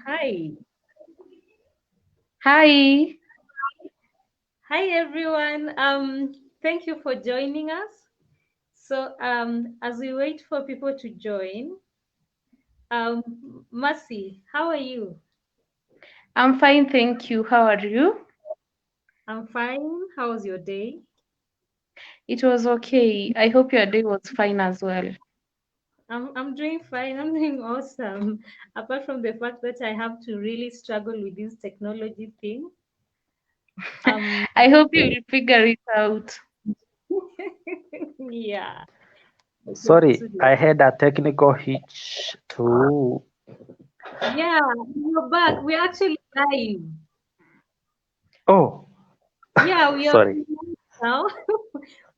Hi. Hi, Hi, everyone. Thank you for joining us. So, as we wait for people to join, Mercy, how are you? I'm fine, thank you. How are you? I'm fine. How was your day? It was okay. I hope your day was fine as well. I'm doing fine. I'm doing awesome. Apart from the fact that I have to really struggle with this technology thing. Um, I hope you will figure it out. yeah, I hope Sorry, to. I had a technical hitch too. Yeah, we're back. We're actually live. Oh, Yeah, we are sorry. live now.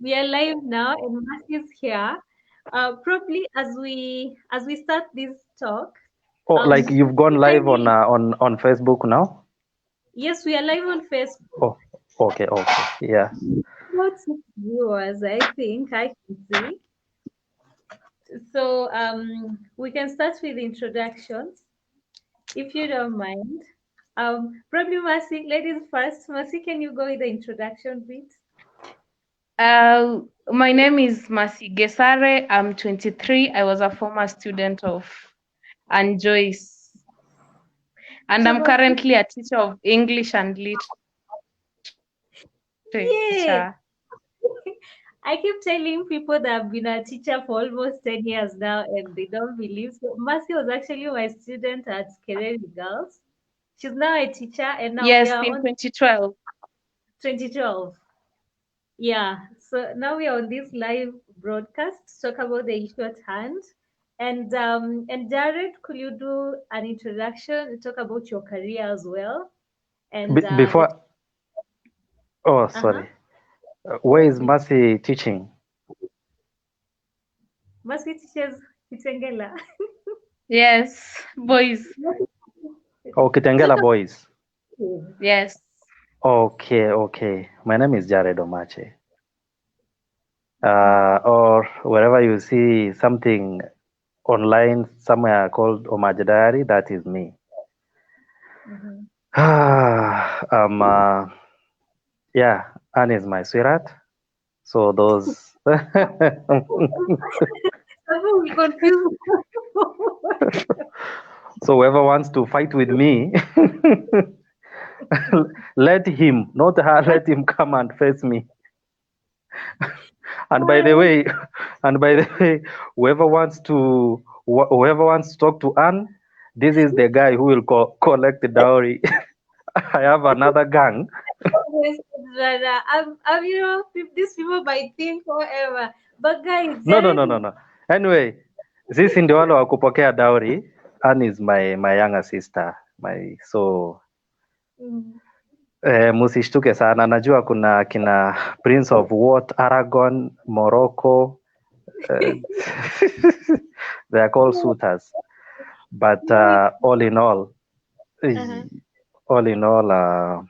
We are live now, and Mark is here. Probably as we start this talk, Oh, like you've gone live on kindly, on Facebook now? yes, we are live on Facebook. Oh, okay, okay. Yeah. About 6 viewers, I think I can see. So we can start with introductions, if you don't mind. Probably Mercy, ladies first. Mercy, can you go with the introduction bit? My name is Masi Gesare. I'm 23. I was a former student of Anne Joyce, and I'm Talk about currently a teacher of English and literature. yeah. I keep telling people that I've been a teacher for almost 10 years now and they don't believe. So Mercy was actually my student at Kereri Girls. She's now a teacher and now we Yes, are in on 2012. 2012. Yeah. So now we are on this live broadcast to talk about the issue at hand. And Jared, could you do an introduction and talk about your career as well? And the Before, oh, uh-huh. sorry. Where is Mercy teaching? Mercy teaches Kitengela. Yes, boys. Oh, Talk Kitengela about Boys. it. Yes. Okay, okay. My name is Jared Omache. Mhm. Or wherever you see something online somewhere called Omaj Diary, that is me. Mhm. Yeah, Anne is my sweetheart. So those, Someone will confuse. so whoever wants to fight with me, let him, not her, let him come and face me. And by the way, and by the way, whoever wants to talk to Anne, this is the guy who will collect the dowry. I have another gang. Yes, Rara. These people might think forever. But guys, No, no, Jared no, is no, no. Anyway, sisi ndio wale wa kupokea dowry. Anne is my younger sister. mm, Musishtuke sana. Najua kuna kina Prince of What, Aragon, Morocco. Uh, they are called suitors. But no, uh-huh. eh, all in all,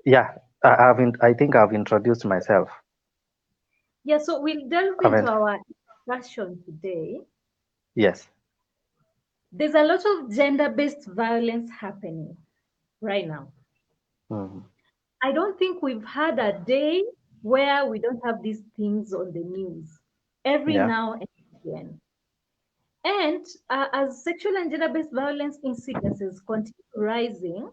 yeah, I think I've introduced myself. Yeah, so we'll delve into Haven't? our discussion today. Yes. There's a lot of gender-based violence happening right now. Mhm. I don't think we've had a day where we don't have these things on the news every Yeah. now and again. And as sexual and gender based violence incidences continue rising,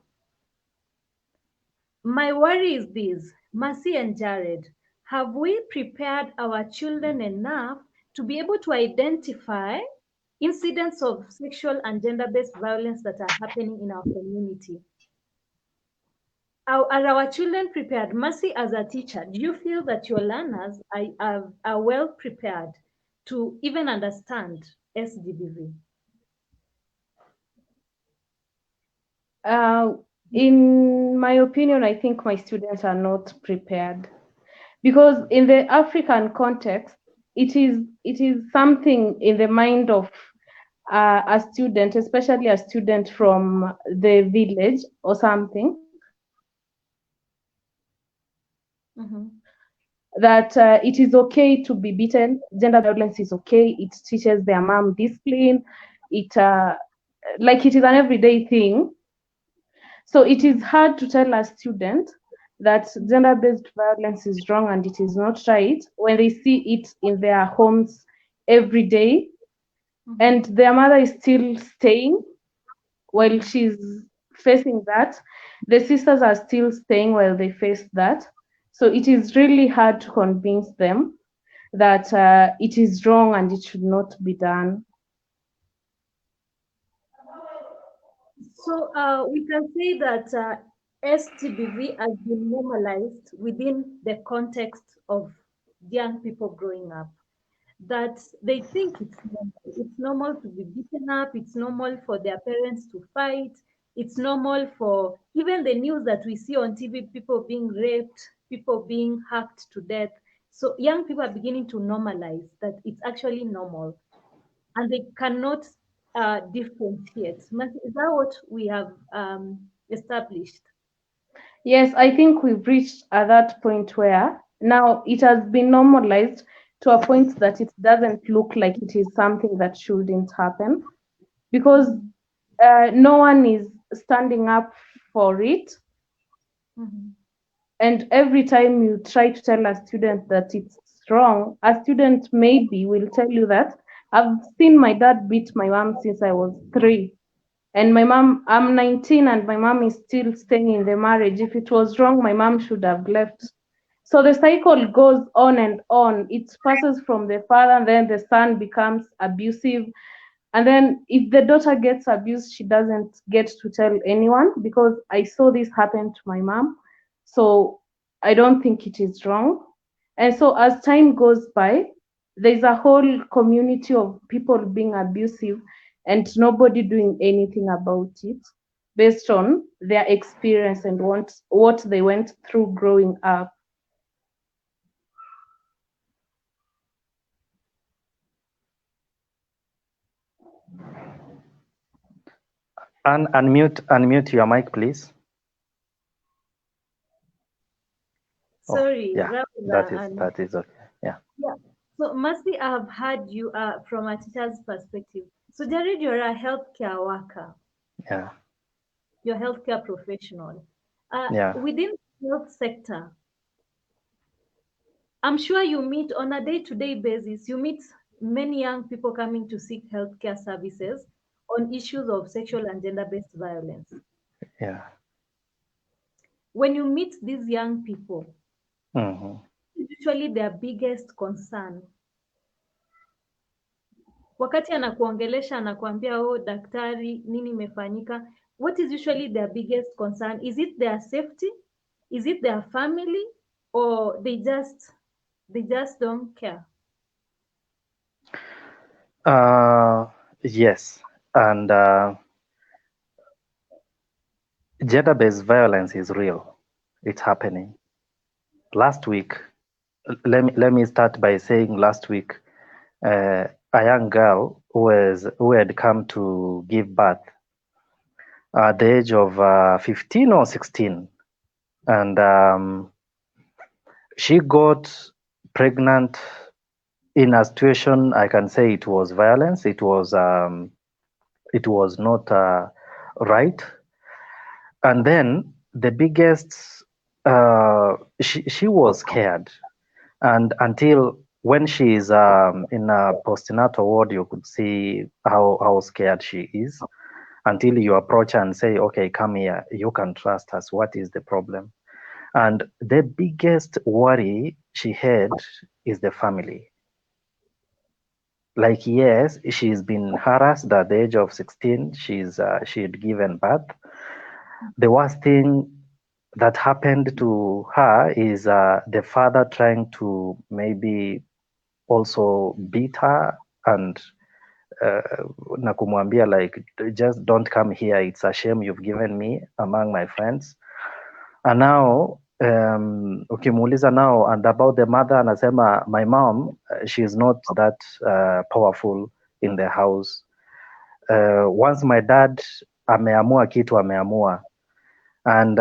my worry is this: Mercy and Jared, have we prepared our children enough to be able to identify incidents of sexual and gender based violence that are happening in our community? Are our children prepared? Mercy, as a teacher, do you feel that your learners are well prepared to even understand SGBV? Uh, in my opinion, I think my students are not prepared because in the African context, it is something in the mind of a student, especially a student from the village or something. Mhm. that it is okay to be beaten. Gender violence is okay. It teaches their mom discipline. It like it is an everyday thing. So it is hard to tell a student that gender-based violence is wrong and it is not right when they see it in their homes every day, and their mother is still staying while she's facing that. The sisters are still staying while they face that. So it is really hard to convince them that it is wrong and it should not be done. So we can say that SGBV has been normalized within the context of young people growing up. That they think it's normal. It's normal to be beaten up. It's normal for their parents to fight. It's normal for even the news that we see on TV, people being raped, people being hacked to death. So young people are beginning to normalize that it's actually normal and they cannot differentiate. Is that what we have established? Yes, I think we've reached at that point where now it has been normalized to a point that it doesn't look like it is something that shouldn't happen, because no one is standing up for it. Mhm. And every time you try to tell a student that it's wrong, a student maybe will tell you that I've seen my dad beat my mom since I was 3. And my mom, I'm 19 and my mom is still staying in the marriage. If it was wrong, my mom should have left. So the cycle goes on and on. It passes from the father, and then the son becomes abusive. And then if the daughter gets abused, she doesn't get to tell anyone because I saw this happen to my mom. So I don't think it is wrong. And so as time goes by, there's a whole community of people being abusive and nobody doing anything about it based on their experience and what they went through growing up. Unmute your mic, please. Oh, Sorry, yeah, that was that is okay. Yeah. yeah. So, Mercy, I have heard you from a teacher's perspective. So, Jared, you're a healthcare worker, Yeah. you're a healthcare professional. Yeah. Within the health sector, I'm sure you meet on a day-to-day basis, you meet many young people coming to seek healthcare services on issues of sexual and gender-based violence. Yeah. When you meet these young people, Mm-hmm. usually their biggest concern wakati anakuongelesha anakuambia oh daktari nini imefanyika, what is usually their biggest concern? Is it their safety? Is it their family? Or they just don't care? Yes. And gender-based violence is real. It's happening. Last week, let me start by saying last week, a young girl who had come to give birth at the age of 15 or 16, and she got pregnant in a situation. I can say it was violence. It was not right. And then the biggest, she was scared, and until when she is in a postnatal ward, you could see how scared she is. Until you approach her and say, okay, come here, you can trust us. What is the problem? And the biggest worry she had is the family. Like, yes, she's been harassed at the age of 16. She had given birth. The worst thing that happened to her is the father trying to maybe also beat her and na kumwambia like, just don't come here, it's a shame you've given me among my friends. And now ukimuuliza now and about the mother, anasema my mom, she's not that powerful in the house. Once my dad ameamua kitu ameamua, and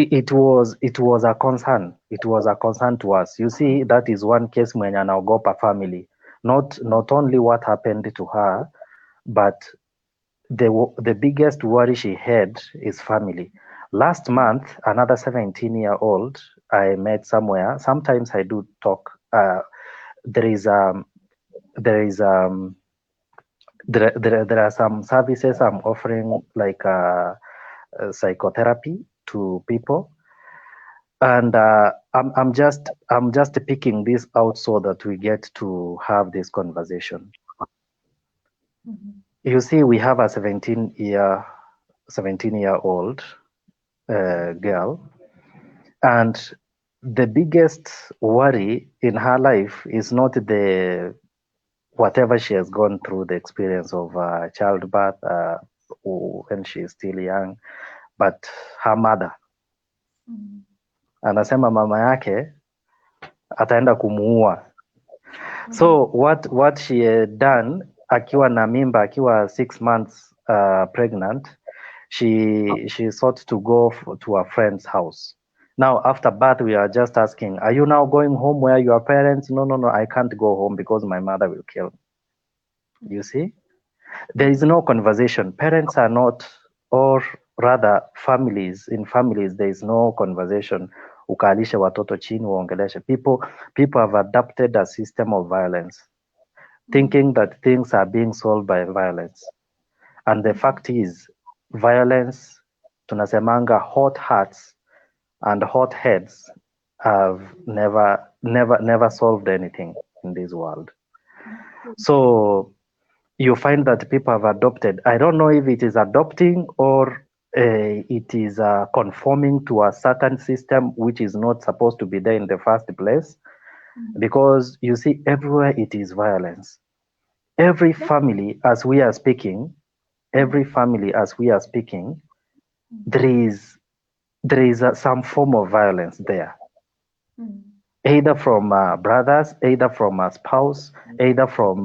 it was a concern. It was a concern to us. You see, that is one case mwenye anaogopa family. Not only what happened to her, but the biggest worry she had is family. Last month, another 17-year-old I met somewhere. Sometimes I do talk. There is there is there are some services I'm offering, like psychotherapy to people, and I'm just picking this out so that we get to have this conversation. You see, we have a 17-year old girl, and the biggest worry in her life is not the whatever she has gone through, the experience of childbirth when she is still young, but her mother. Anasema mama yake ataenda kumuua. So what she had done, akiwa na mimba, akiwa 6 months pregnant, she sought to go to a friend's house. Now after birth, we are just asking, are you now going home where your parents? No, I can't go home because my mother will kill me. You see, there is no conversation. Parents are not, or rather families, in families there is no conversation. Ukalishe watoto chini uongeleshe. People have adopted a system of violence, thinking that things are being solved by violence. And the fact is, violence, tunasemanga, hot hearts and hot heads have never solved anything in this world. So you find that people have adopted. I don't know if it is adopting or it is conforming to a certain system which is not supposed to be there in the first place. Because you see, everywhere it is violence. Every family, as we are speaking, there is some form of violence there, either from brothers, either from a spouse, either from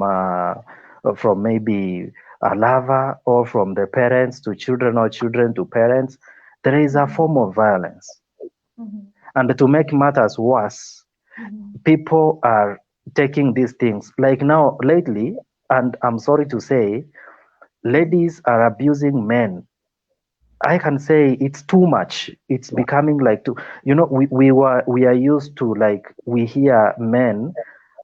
maybe a lover, or from the parents to children, or children to parents. There is a form of violence. And to make matters worse, people are taking these things, like now lately, and I'm sorry to say, ladies are abusing men. I can say it's too much. It's becoming like too, we are used to, like, we hear men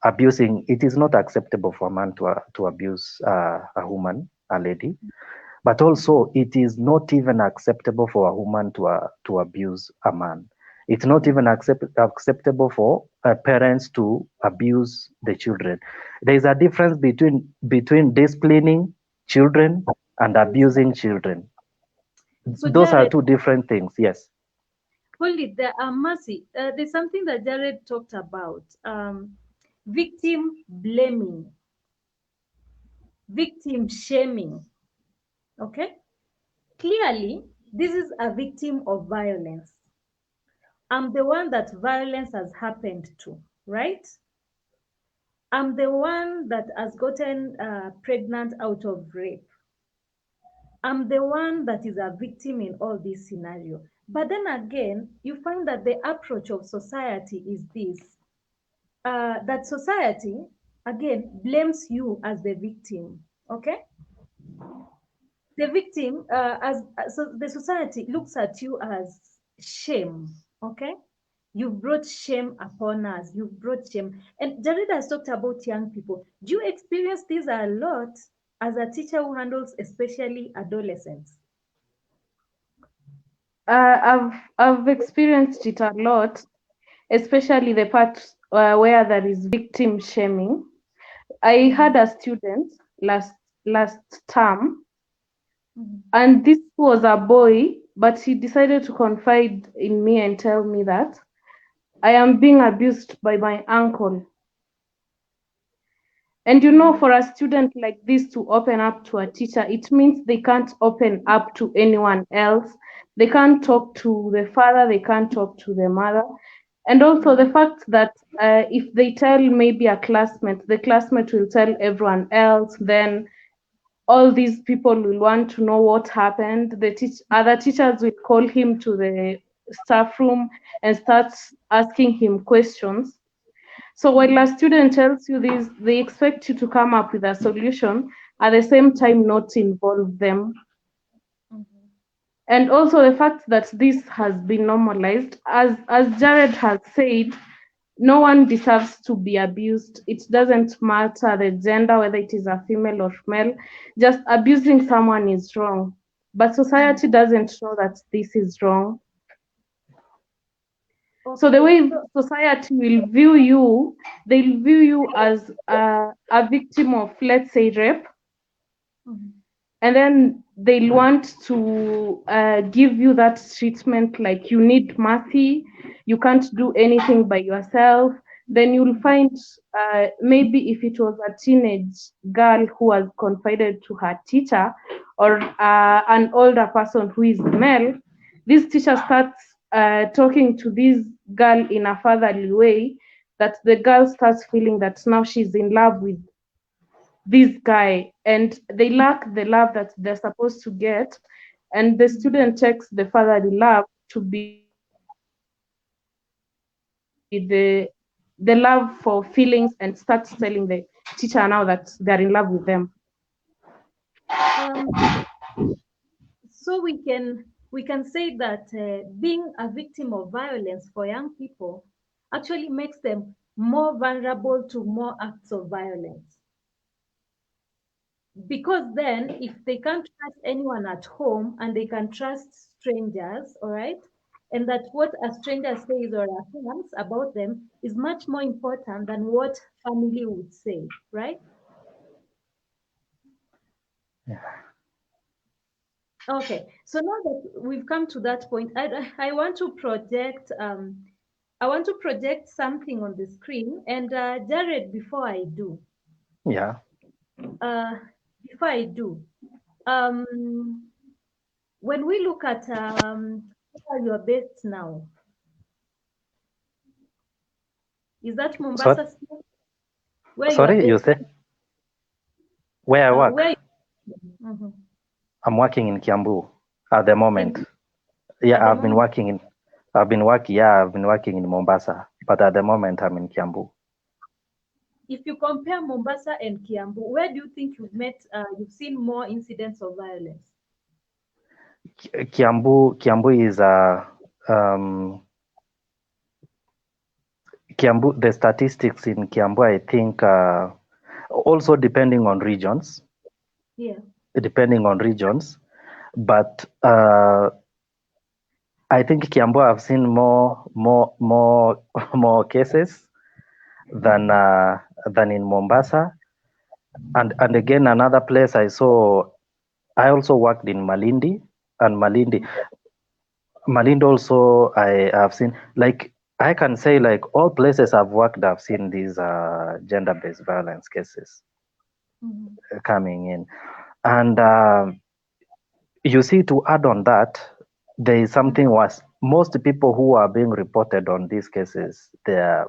abusing. It is not acceptable for a man to abuse a woman, a lady, but also it is not even acceptable for a woman to abuse a man. It's not even acceptable for parents to abuse the children. There is a difference between disciplining children and abusing children. So Those are Jared, two different things. Yes. hold it there. Mercy, there's something that Jared talked about. Victim blaming, victim shaming. Okay? Clearly, this is a victim of violence. I'm the one that violence has happened to, right? I'm the one that has gotten pregnant out of rape. I'm the one that is a victim in all this scenario. But then again, you find that the approach of society is this, that society, again, blames you as the victim, okay? The victim, so the society looks at you as shame, okay? You've brought shame upon us. You've brought shame. And Jared has talked about young people. Do you experience this a lot as a teacher who handles especially adolescents? I've experienced it a lot, especially the part where there is victim shaming. I had a student last term, and this was a boy, but he decided to confide in me and tell me that I am being abused by my uncle. And for a student like this to open up to a teacher, it means they can't open up to anyone else. They can't talk to the father, they can't talk to the mother. And also the fact that if they tell maybe a classmate, the classmate will tell everyone else, then all these people will want to know what happened. Other teachers will call him to the staff room and starts asking him questions. So while a student tells you this, they expect you to come up with a solution, at the same time not involve them. And also the fact that this has been normalized, as Jared has said, no one deserves to be abused. It doesn't matter the gender, whether it is a female or male. Just abusing someone is wrong. But society doesn't know that this is wrong. So the Okay. way society will view you, they'll view you as a victim of, let's say, rape, and then they'll want to give you that treatment like you need mercy, you can't do anything by yourself. Then you'll find maybe if it was a teenage girl who was confided to her teacher, or an older person who is male, this teacher starts talking to this girl in a fatherly way, that the girl starts feeling that now she's in love with this guy, and they lack the love that they're supposed to get, and the student takes the fatherly love to be the love for feelings, and starts telling the teacher now that they're in love with them. Um, so we can say that being a victim of violence for young people actually makes them more vulnerable to more acts of violence. Because then, if they can't trust anyone at home and they can trust strangers, all right, and that what a stranger says or affirms about them is much more important than what family would say, right? Okay, so now that we've come to that point, I want to project something on the screen. And Jared, Yeah. uh, before I do, um, when we look at where you're based now, is that So, Mombasa still where you are sorry, you based? say where I Where? work? Mhm. I'm working in Kiambu at the moment. In at Yeah, the moment, I've been working in Mombasa, but at the moment I'm in Kiambu. if you compare Mombasa and Kiambu, where do you think you've seen more incidents of violence? Kiambu is um, Kiambu. The statistics in Kiambu, I think, also Yeah. depending on regions, but I think Kiambu I've seen more more cases than in Mombasa. And again, another place I saw, I also worked in Malindi, and Malindi also I have seen, like, I can say, like, all places I've worked, I've seen these gender-based violence cases Mhm. coming in. And you see, to add on that, there is something worse. Most people who are being reported on these cases, they are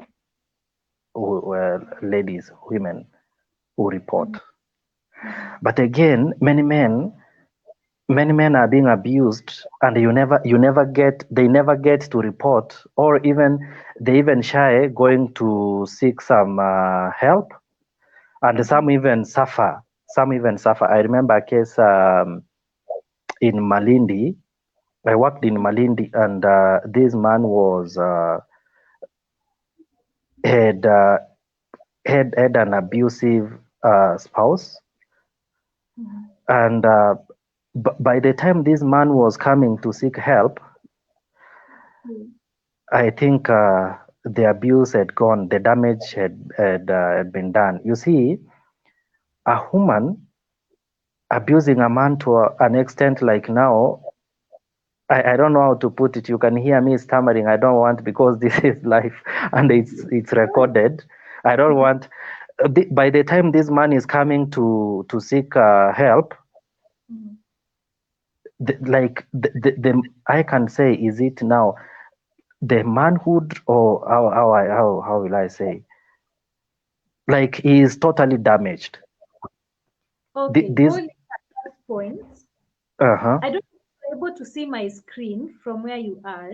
ladies, women who report. Mhm. Mhm. But again, many men are being abused, and they never get to report, or even they even shy going to seek some help, and some even suffer. I remember a case in Malindi. I worked in Malindi, and this man was had had an abusive spouse, Mhm. and by the time this man was coming to seek help, Mhm. I think the abuse had gone, the damage had been done. You see, a woman abusing a man to an extent, like, now, I don't know how to put it. You can hear me stammering. I don't want, because this is live and it's recorded. I don't want. By the time this man is coming to seek help, Mhm. the I can say, is it now the manhood, or how will I say, like, he is totally damaged. Okay, This going at that point, uh-huh. I don't know if you're able to see my screen from where you are.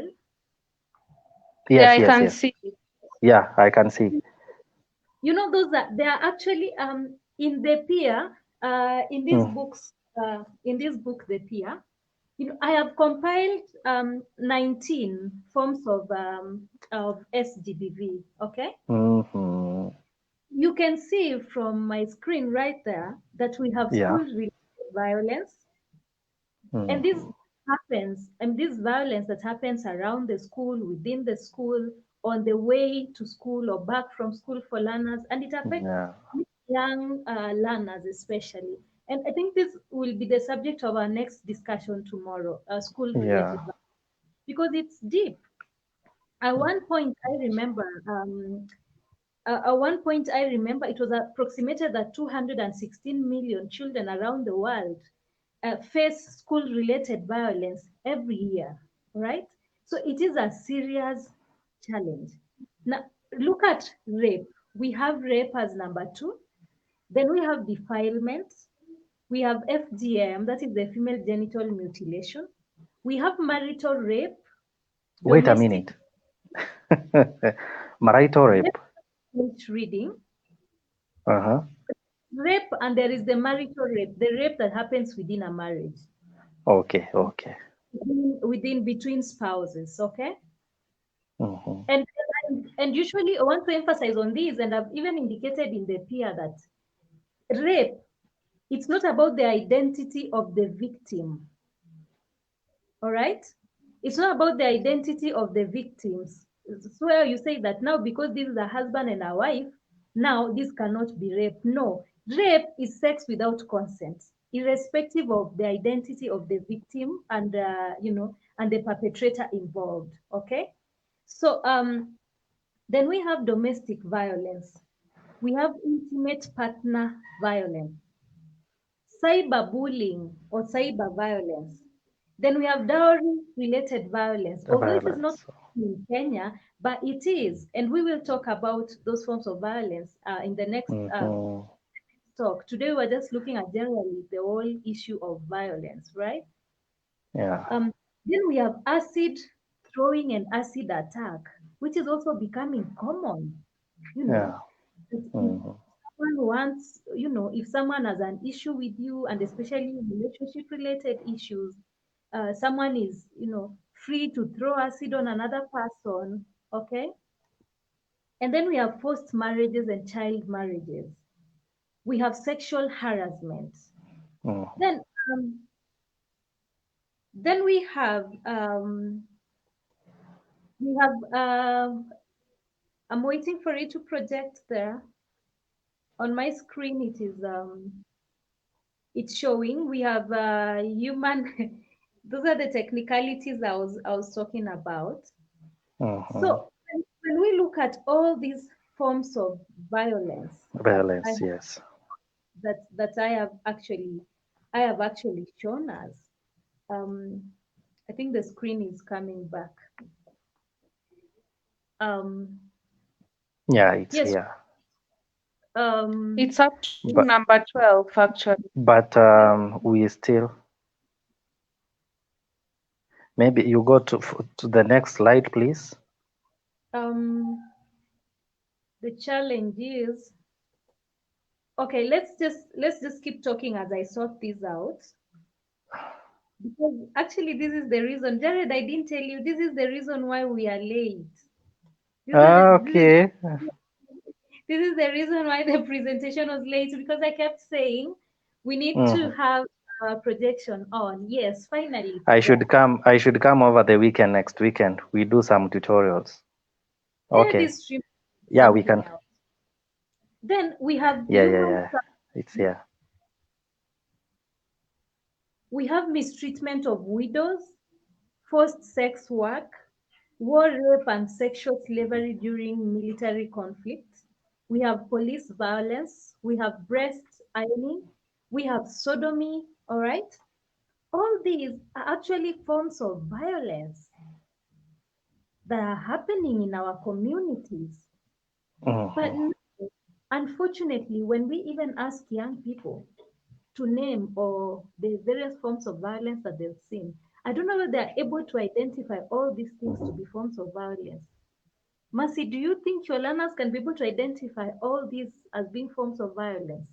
Yeah, Yes, I yes, can yes. see it. Yeah, I can see. You know, those are they are actually in the peer in these Mm. books in this book the peer. You know, I have compiled 19 forms of SGBV. Okay, Mm-hmm. you can see from my screen right there that we have Yeah. school-related violence, and this Mm-hmm. happens, and this violence that happens around the school, within the school, on the way to school or back from school for learners, and it affects Yeah. young learners especially. And I think this will be the subject of our next discussion tomorrow, Yeah. school-related violence, because it's deep. At one point, I remember. At one point, I remember it was approximated that 216 million children around the world face school-related violence every year, right? So it is a serious challenge. Now, look at rape. We have rape as number two. Then we have defilement. We have FGM, that is the female genital mutilation. We have marital rape, Wait a domestic minute. Marito rape. reading, Uh-huh. rape, and there is the marital rape, the rape that happens within a marriage, Okay, okay. within between spouses. Okay, Mm-hmm. and usually I want to emphasize on these, and I've even indicated in the peer that rape, it's not about the identity of the victim. All right, it's not about the identity of the victims. It's where you say that now because this is a husband and a wife, now this cannot be rape. No, rape is sex without consent, irrespective of the identity of the victim and and the perpetrator involved. Okay, so then we have domestic violence, we have intimate partner violence, cyberbullying or cyber violence. Then we have dowry related violence, although it is not Violence. in Kenya, but it is. And we will talk about those forms of violence in the next Mm-hmm. talk. Today, we're just looking at generally the whole issue of violence, right? Yeah. Then we have acid throwing and acid attack, which is also becoming common. You Yeah. know, that if Mm-hmm. someone wants, if someone has an issue with you, and especially relationship related issues, someone is, free to throw acid on another person. Okay. And then we have forced marriages and child marriages. We have sexual harassment. Mm-hmm. Then, um, then we have. I'm waiting for it to project there on my screen. It's showing. We have human. Those are the technicalities I was talking about. Mm-hmm. So when we look at all these forms of violence Violence, yes. that I have actually shown us, um, I think the screen is coming back. Um, Yeah, it's yes. here. Um, It's up to But number 12, actually. we still, maybe you go to the next slide, please. um, the challenge is, okay. Let's just keep talking as I sort this out. Because actually, this is the reason, Jared. I didn't tell you. This is the reason why we are late. This is Okay. this is the reason why the presentation was late, because I kept saying we need to Mm-hmm. have a projection on. Yes, finally it's I there. should come. I should come over the weekend. Next weekend, we do some tutorials. Okay. This stream is Yeah, we something can. else. Then we have Yeah, yeah, yeah. It's here. we have mistreatment of widows, forced sex work, war, rape, and sexual slavery during military conflict. We have police violence. We have breast ironing. We have sodomy. All right. All these are actually forms of violence that are happening in our communities. But Mm-hmm. unfortunately, when we even ask young people to name or the various forms of violence that they've seen, I don't know whether they're able to identify all these things to be forms of violence. Mercy, do you think your learners can be able to identify all these as being forms of violence?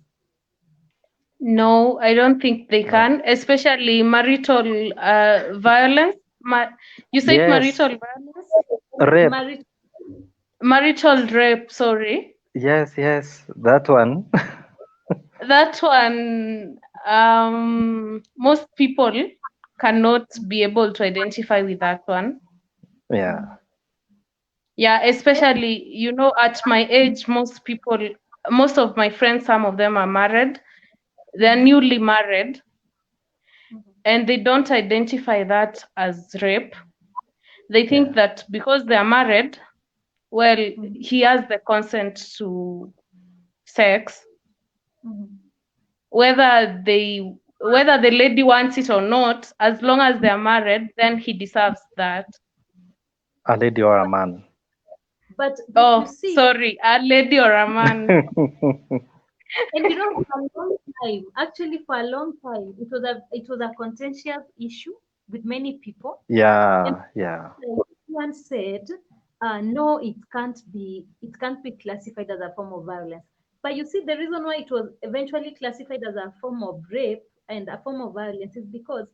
No, I don't think they No. can, especially marital violence. You said Yes, marital violence? rape. Marriage. Marital rape, sorry. Yes, that one. That one, most people cannot be able to identify with that one. Yeah, Yeah, especially, at my age, most of my friends, some of them are married. They're newly married, and they don't identify that as rape. They think yeah. that because they're married, well, he has the consent to sex, whether the lady wants it or not, as long as they're married, then he deserves that. A lady or a man. But you Oh, see, sorry, a lady or a man. and for a long time, actually for a long time, it was a contentious issue with many people. And Yeah. one said, no, it can't be classified as a form of violence. But you see, the reason why it was eventually classified as a form of rape and a form of violence is because,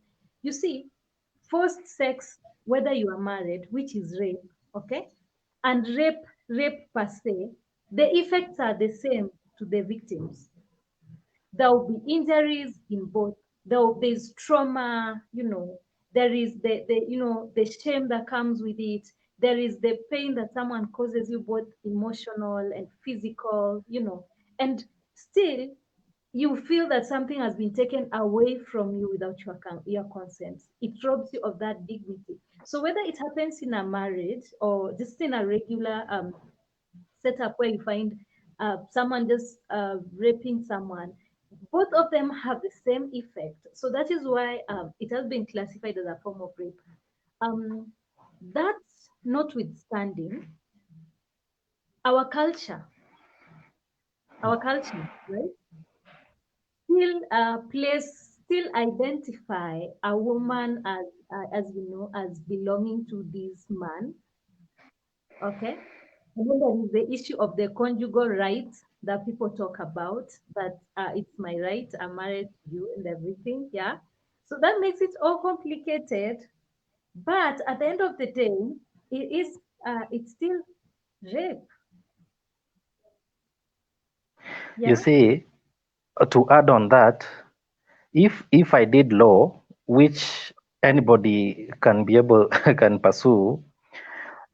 you see, forced sex, whether you are married, which is rape, okay, and rape per se, the effects are the same to the victims. There will be injuries in both. There's trauma, there is the shame that comes with it. There is the pain that someone causes you, both emotional and physical, and still you feel that something has been taken away from you without your consent. It robs you of that dignity. So whether it happens in a marriage or just in a regular setup where you find someone just raping someone, both of them have the same effect. So that is why it has been classified as a form of rape. Um, that's notwithstanding our culture, right? Still identify a woman as as belonging to this man. Okay. And then there is the issue of the conjugal rights that people talk about, that it's my right, I'm married to you and everything. Yeah. So that makes it all complicated. But at the end of the day, it's still rape. You Yeah. see, to add on that, if I did law, which anybody can be able can pursue,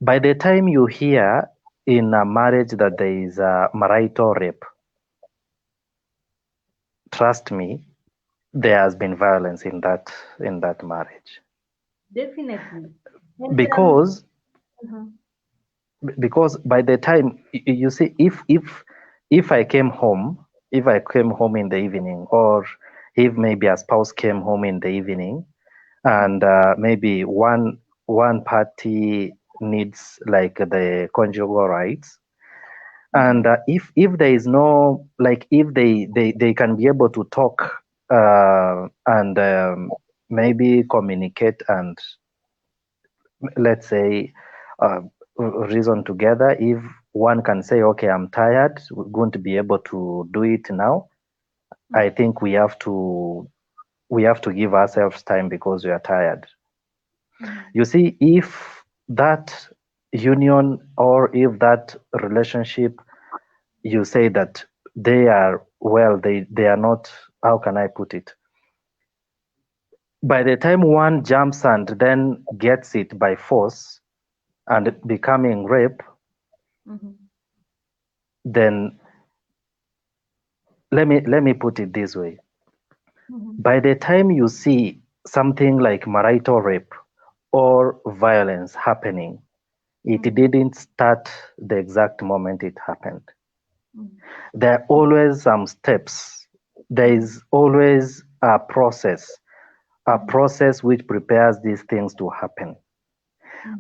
by the time you hear in a marriage that there is a marital rape, trust me, there has been violence in that marriage. Definitely. And Because uh-huh. because by the time you see, if I came home in the evening, or if maybe a spouse came home in the evening, and maybe one party needs like the conjugal rights, and if there is no, like, if they can be able to talk, and maybe communicate, and let's say reason together, if one can say, okay, I'm tired, we're going to be able to do it now. I think we have to give ourselves time because we are tired. You see, if that union, or if that relationship, you say that they are, well, they are not, how can I put it, by the time one jumps and then gets it by force and becoming rape, then let me put it this way. By the time you see something like marital rape or violence happening, it didn't start the exact moment it happened. There are always some steps. There is always a process which prepares these things to happen.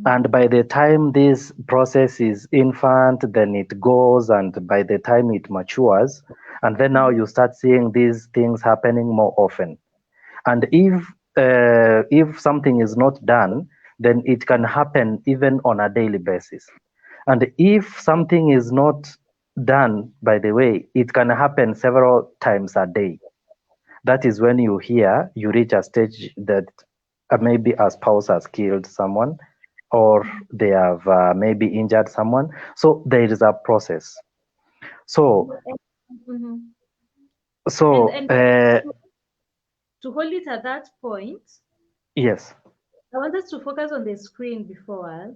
And by the time this process is infant, then it goes, and by the time it matures, and then now you start seeing these things happening more often. And if something is not done, then it can happen even on a daily basis. And if something is not done, by the way, it can happen several times a day. That is when you reach a stage that maybe a spouse has killed someone, or they have maybe injured someone. So there is a process. So, Mhm. so And to hold it at that point, yes. I want us to focus on the screen before us.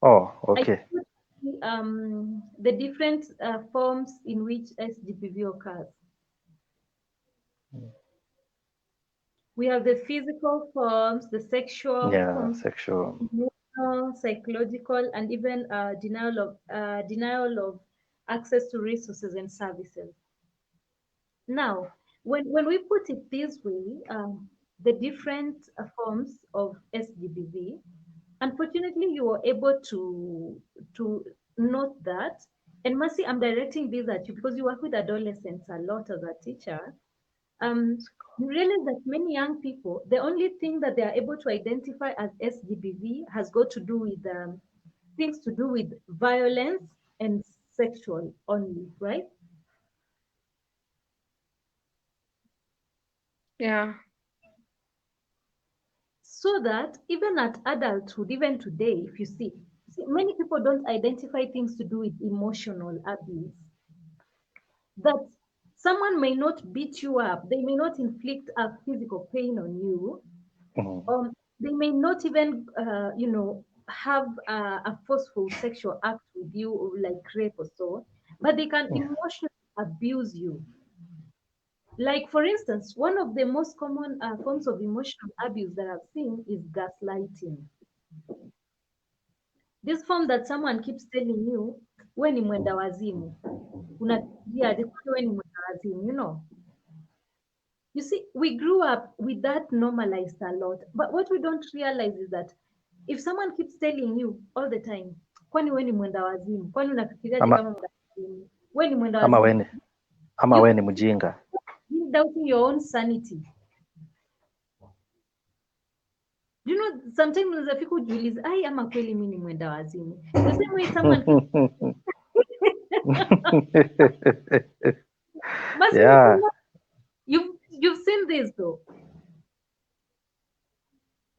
Oh, I okay. put the different forms in which SGBV occurs. We have the physical forms, the sexual Yeah, forms, sexual. emotional, psychological, and even denial of access to resources and services. Now, when we put it this way, the different forms of SGBV, unfortunately, you were able to note that. And Mercy, I'm directing this at you because you work with adolescents a lot as a teacher. You realize that many young people, the only thing that they are able to identify as SGBV has got to do with things to do with violence and sexual only, right? Yeah. So that even at adulthood, even today, if you see, many people don't identify things to do with emotional abuse. That someone may not beat you up, they may not inflict a physical pain on you, Mm, they may not even, have a forceful sexual act with you, or like rape or so, but they can yeah. emotionally abuse you. Like, for instance, one of the most common forms of emotional abuse that I've seen is gaslighting. This form that someone keeps telling you, we ni mwenda wazimu. Unafikiria aje kwani we ni mwenda wazimu, you know? You see, we grew up with that normalized a lot. But what we don't realize is that if someone keeps telling you all the time, kwani we ni mwenda wazimu, kwani unafikiriaje Ama kama mwenda wazimu, we ni mwenda ama wazimu, weni ama you weni mjinga. keep doubting your own sanity. You know, sometimes unaweza fika ujiulize, ai, ama kweli mi ni mwenda wazimu. The same way someone keeps Must Yeah. you've seen this though.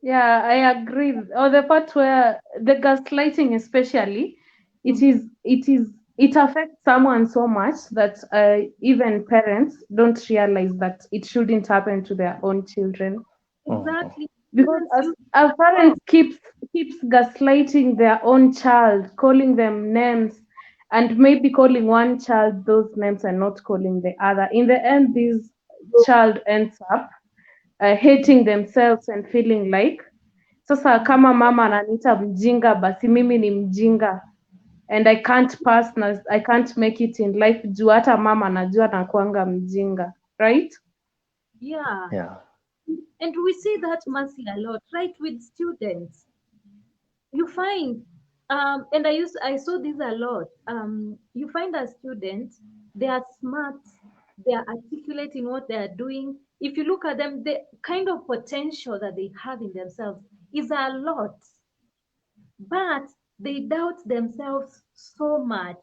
Yeah, I agree. Or the part where the gaslighting, especially, it affects someone so much that even parents don't realize that it shouldn't happen to their own children. Mhm. Exactly. Because Parents as use our parents keeps gaslighting their own child, calling them names, and maybe calling one child those names and not calling the other. In the end, this child ends up hating themselves and feeling like sasa kama mama ananiita mjinga basi mimi ni mjinga and I can't make it in life juu hata mama anajua nakuanga mjinga, right? yeah. Yeah. And we see that mercy a lot, right? With students. You find and I saw this a lot. You find a student, they are smart, they are articulate in what they are doing. If you look at them, the kind of potential that they have in themselves is a lot. But they doubt themselves so much.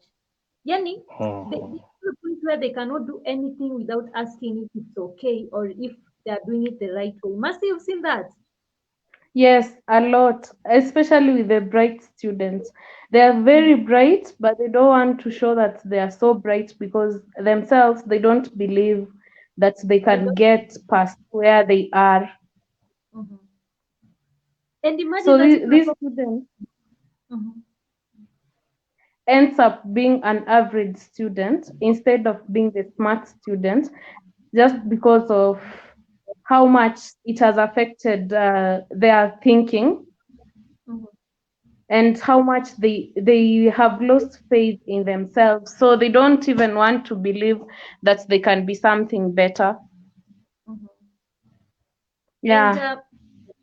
Yani, they Mhm. to the point where they cannot do anything without asking if it's okay or if they are doing it the right way. Must you have seen that? Yes, a lot, especially with the bright students. They are very bright, but they don't want to show that they are so bright because themselves they don't believe that they They can don't. get past where they are. Mhm. And imagine So that even these students Mhm. ends up being an average student instead of being the smart student just because of how much it has affected their thinking Mhm. and how much they have lost faith in themselves, so they don't even want to believe that they can be something better. Mhm. And Yeah.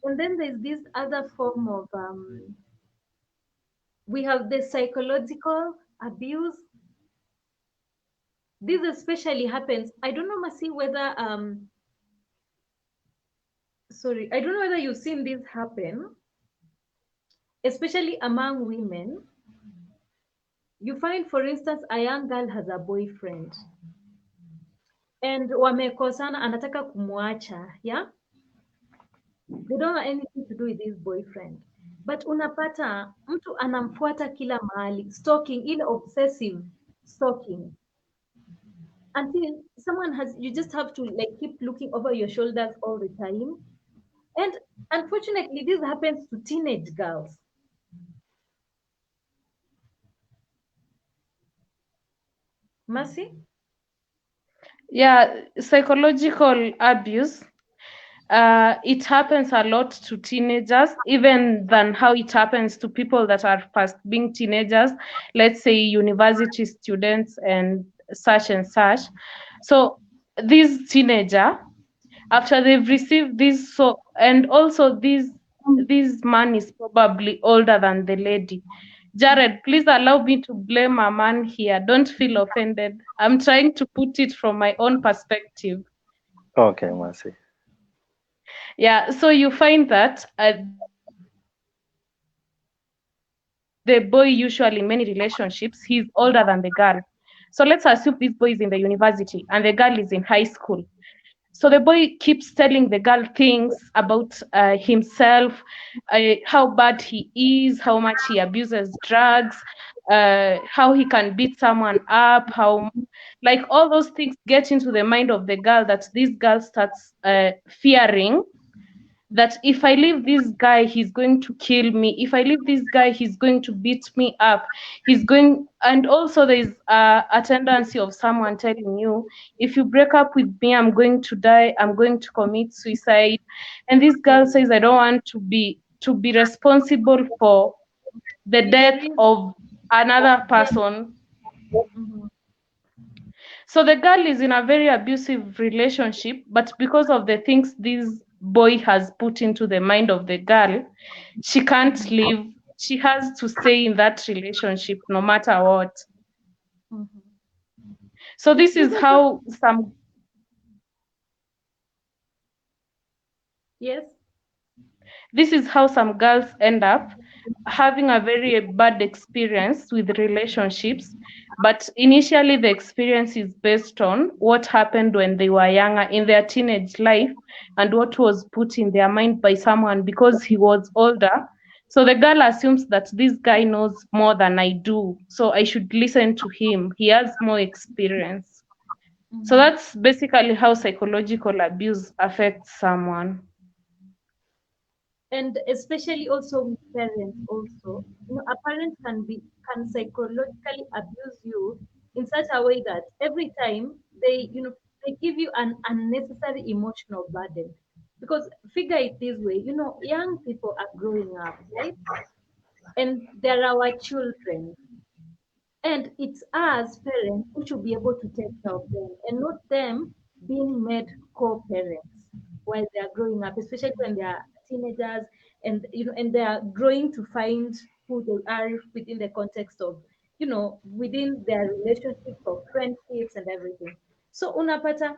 and then there's this other form of we have the psychological abuse. This especially happens. I don't know, Masi, whether sorry, I don't know whether you've seen this happen. especially among women. You find, for instance, a young girl has a boyfriend and wamekosana, anataka kumwacha, yeah? They don't have anything to do with this boyfriend. But unapata mtu anamfuata kila mahali, stalking, ile obsessive stalking. Until someone has, you just have to like keep looking over your shoulders all the time. And unfortunately, this happens to teenage girls. Mercy? Yeah, psychological abuse. It happens a lot to teenagers, even than how it happens to people that are past being teenagers, let's say university students and such and such. So this teenager, after they've received this, so and also this man is probably older than the lady. Jared, please allow me to blame a man here. Don't feel offended. I'm trying to put it from my own perspective. Okay, Mercy. Yeah, so you find that the boy usually in many relationships, he's older than the girl. So let's assume this boy is in the university and the girl is in high school. So the boy keeps telling the girl things about himself, how bad he is, how much he abuses drugs, how he can beat someone up, how like all those things get into the mind of the girl that this girl starts fearing that if I leave this guy, he's going to kill me. If I leave this guy, he's going to beat me up. He's going, and also there's a tendency of someone telling you, if you break up with me, I'm going to die. I'm going to commit suicide. And this girl says, I don't want to be responsible for the Be the death reason. of another Yeah. person. Mhm. So the girl is in a very abusive relationship, but because of the things this boy has put into the mind of the girl, she can't leave. She has to stay in that relationship no matter what. Mhm. So this This is also, how some yes. this is how some girls end up having a very bad experience with relationships, but initially the experience is based on what happened when they were younger in their teenage life and what was put in their mind by someone because he was older. So the girl assumes that this guy knows more than I do, so I should listen to him, he has more experience. So Mhm. that's basically how psychological abuse affects someone. And especially also with parents also, a parent can psychologically abuse you in such a way that every time they give you an unnecessary emotional burden. Because figure it this way, young people are growing up, right? And they're our children. And it's us parents who should be able to take care of them and not them being made co-parents while they are growing up, especially when they are teenagers and and they are growing to find who they are within the context of, within their relationships or friendships and everything. So unapata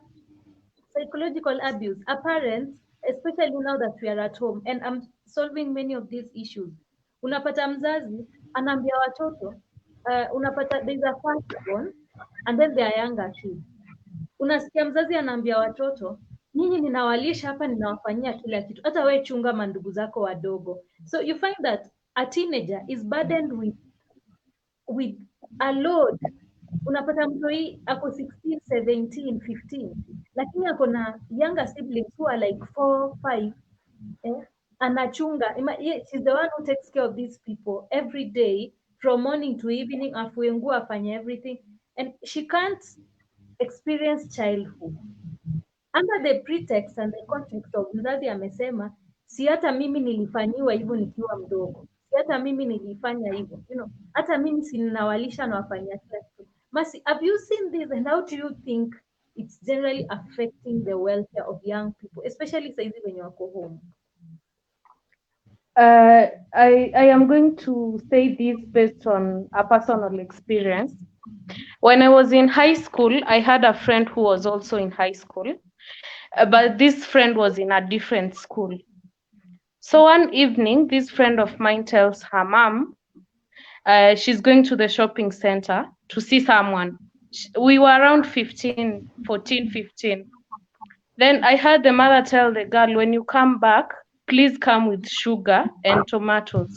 psychological abuse. Our parents, especially now that we are at home, and I'm solving many of these issues. Unapata mzazi anaambia watoto, unapata there's a firstborn and then there are younger kids. Unasikia mzazi anaambia watoto, nyinyi ninawalisha hapa, ninawafanyia kila kitu, hata we chunga mandugu zako wadogo. So you find that a teenager is burdened with a load. Unapata mtoi ako 16, 17, 15, lakini ako na younger siblings who are like 4, 5, eh? Anachunga. She's the one who takes care of these people every day from morning to evening, afue nguo, afanye everything, and she can't experience childhood under the pretext and the context of mzazi amesema, si hata mimi nilifanyiwa hivyo nikiwa mdogo, si hata mimi nilifanya hivyo, hata mimi si ninawalisha na wafanyia kila kitu. Masi, have you seen this, and how do you think it's generally affecting the welfare of young people, especially saizi wenye wako home? I am going to say this based on a personal experience. When I was in high school, I had a friend who was also in high school, but this friend was in a different school. So one evening, this friend of mine tells her mom she's going to the shopping center to see someone. We were around 15, 14, 15. Then I heard the mother tell the girl, when you come back, please come with sugar and tomatoes.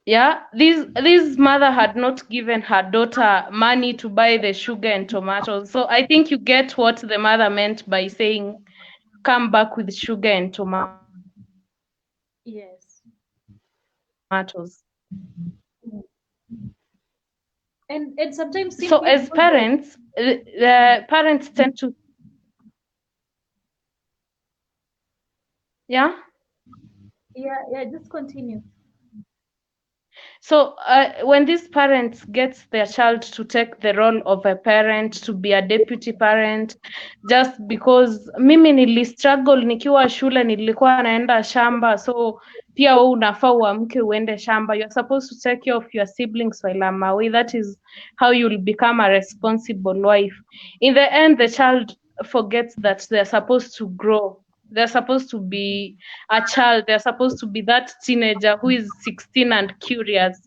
Yeah, this mother had not given her daughter money to buy the sugar and tomatoes. So I think you get what the mother meant by saying, come back with sugar and tomatoes. Yes. And sometimes So simply as because of, parents, the parents tend to, yeah. yeah, just continue. So when these parents get their child to take the role of a parent, to be a deputy parent, just because mimi nilistruggle nikiwa shule, nilikuwa naenda shamba, so pia wewe unafaa uamke uende shamba. You're supposed to take care of your siblings while I'm away. That is how you'll become a responsible wife. In the end, the child forgets that they're supposed to grow. They're supposed to be a child. They're supposed to be that teenager who is 16 and curious.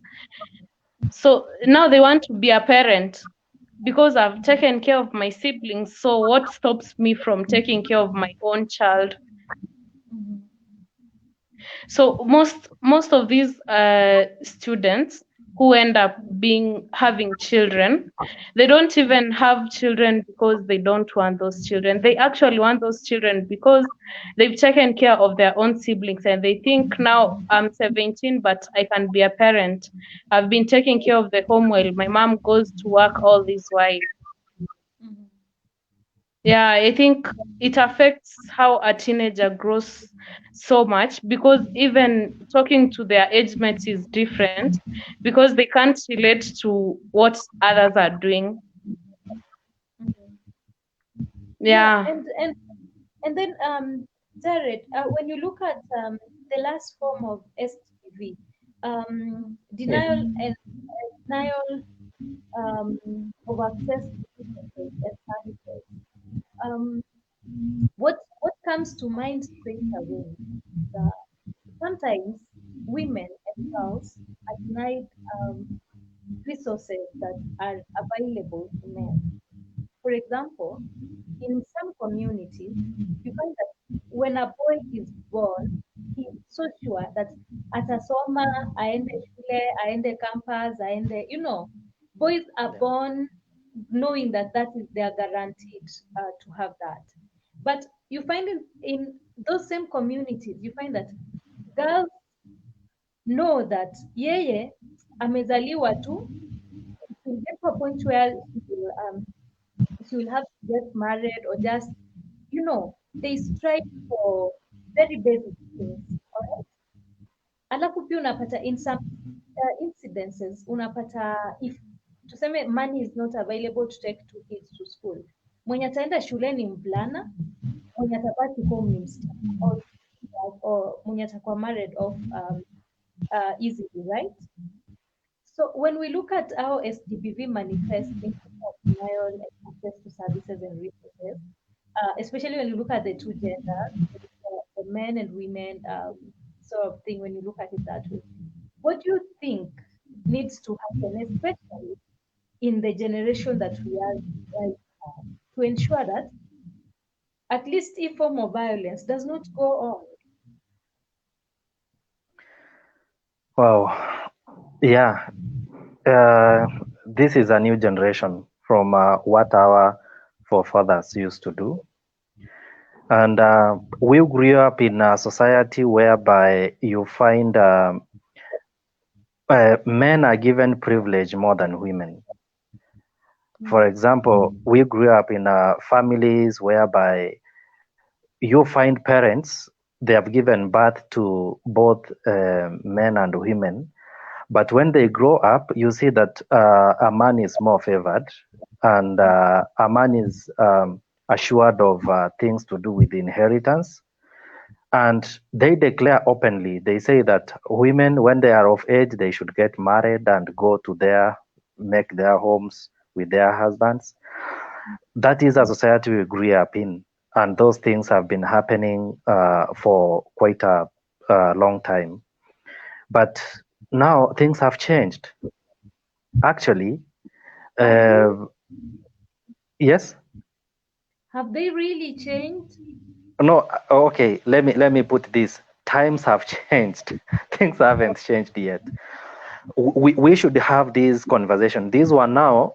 So now they want to be a parent because I've taken care of my siblings. So what stops me from taking care of my own child? So most of these students who end up having children, they don't even have children because they don't want those children. They actually want those children because they've taken care of their own siblings and they think, now I'm 17 but I can be a parent. I've been taking care of the home while my mom goes to work all this while. Yeah, I think it affects how a teenager grows so much because even talking to their age mates is different because they can't relate to what others are doing. Yeah, Yeah. and then Jared, when you look at the last form of SGBV, denial and denial of access to resources and services. Um, what comes to mind straight away? Uh, Sometimes women and girls are denied resources that are available to men. For example, in some communities, you find that when a boy is born, he's so sure that atasoma, aende shule, aende campus, boys are born knowing that that is they are guaranteed to have that. But you find in those same communities, you find that girls know that yeye amezaliwa tu, she will get to a point where she will have to get married or just, they strive for very basic things. Alright? Alafu pia unapata in some incidences, unapata if tuseme money is not available to take two kids to school, mwenye ataenda shule ni mvulana, mwenye atabaki home ni msichana, or mwenye atakuwa married off easily, right? So when we look at how SGBV manifests in terms of denial and access to services and resources, especially when you look at the two genders, the men and women sort of thing, when you look at it that way, what do you think needs to happen, especially in the generation that we are right now, to ensure that at least if form of violence does not go on? Wow. Yeah. This is a new generation from what our forefathers used to do. And we grew up in a society whereby you find men are given privilege more than women. For example, we grew up in families whereby you find parents, they have given birth to both men and women. But when they grow up, you see that a man is more favored and a man is assured of things to do with inheritance. And they declare openly, they say that women, when they are of age, they should get married and go to make their homes with their husbands. That is a society we grew up in. and those things have been happening for quite a long time. But now things have changed. Actually, Have they? uh, yes. Have they really changed? No, okay. Let me put this. Times have changed. Things haven't changed yet. We should have this conversation. These one now,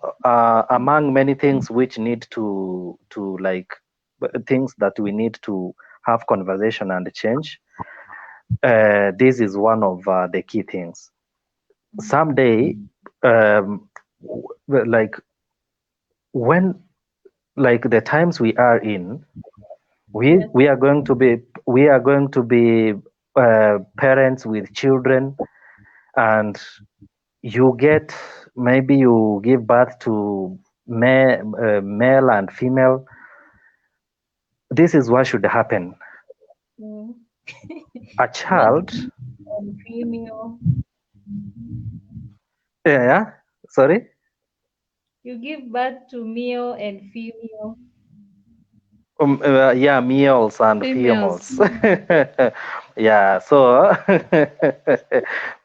among many things which need to like things that we need to have conversation and change. This is one of the key things. Someday, like when like the times we are in, we Yes. we are going to be we are going to be parents with children, and you get maybe you give birth to male and female. This is what should happen. Mm. A Both child, male and female. yeah, sorry. You give birth to male and female. Yeah, males and Females. females. Yeah, so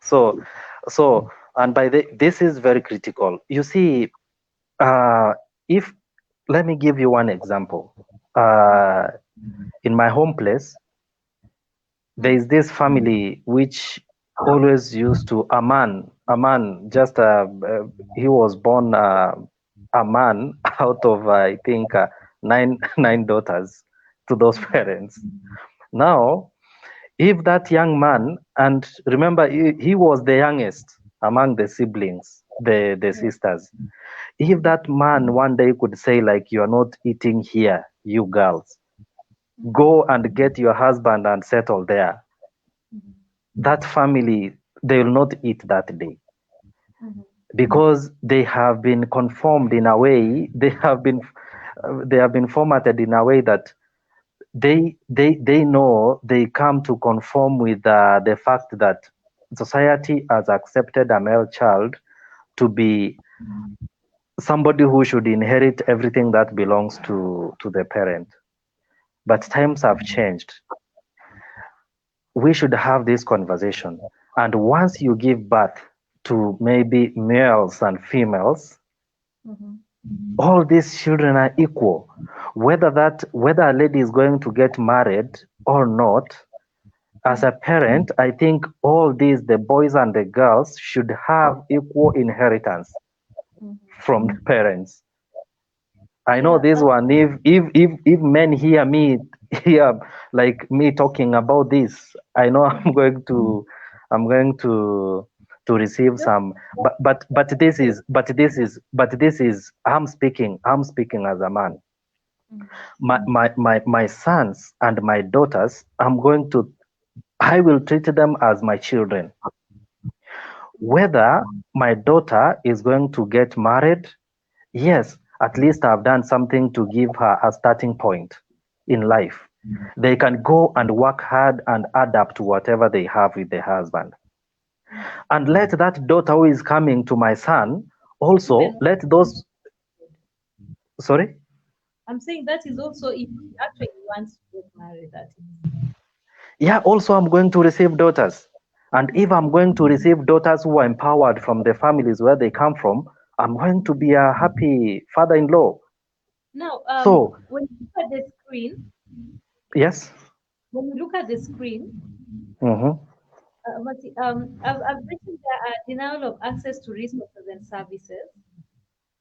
so and this is very critical. You see, if let me give you one example. Uh, in my home place, there is this family which always used to a man just he was born a man out of I think nine daughters to those parents. Now, if that young man, and remember he was the youngest among the siblings, the sisters, if that man one day could say like, you are not eating here, you girls, go and get your husband and settle there, that family, they will not eat that day, because they have been conformed in a way, they have been formatted in a way that they know they come to conform with the fact that society has accepted a male child to be somebody who should inherit everything that belongs to the parent. But times have changed. We should have this conversation. And once you give birth to maybe males and females, all these children are equal. Whether a lady is going to get married or not, as a parent, I think all these, the boys and the girls, should have equal inheritance from the parents. I know Yeah. this one. If men hear me hear like me talking about this, I know I'm going to receive Just, some. But this is I'm speaking as a man. My sons and my daughters, I will treat them as my children. Whether my daughter is going to get married, yes, at least I've done something to give her a starting point in life. They can go and work hard and adapt to whatever they have with their husband. And let that daughter who is coming to my son even also let those, sorry? I'm saying that is also if he actually wants to get married. That is. Yeah, also I'm going to receive daughters. And if I'm going to receive daughters who are empowered from the families where they come from, I'm going to be a happy father-in-law. Now, So, when you look at the screen, yes. when you look at the screen, Mm-hmm. I've mentioned the denial of access to resources and services.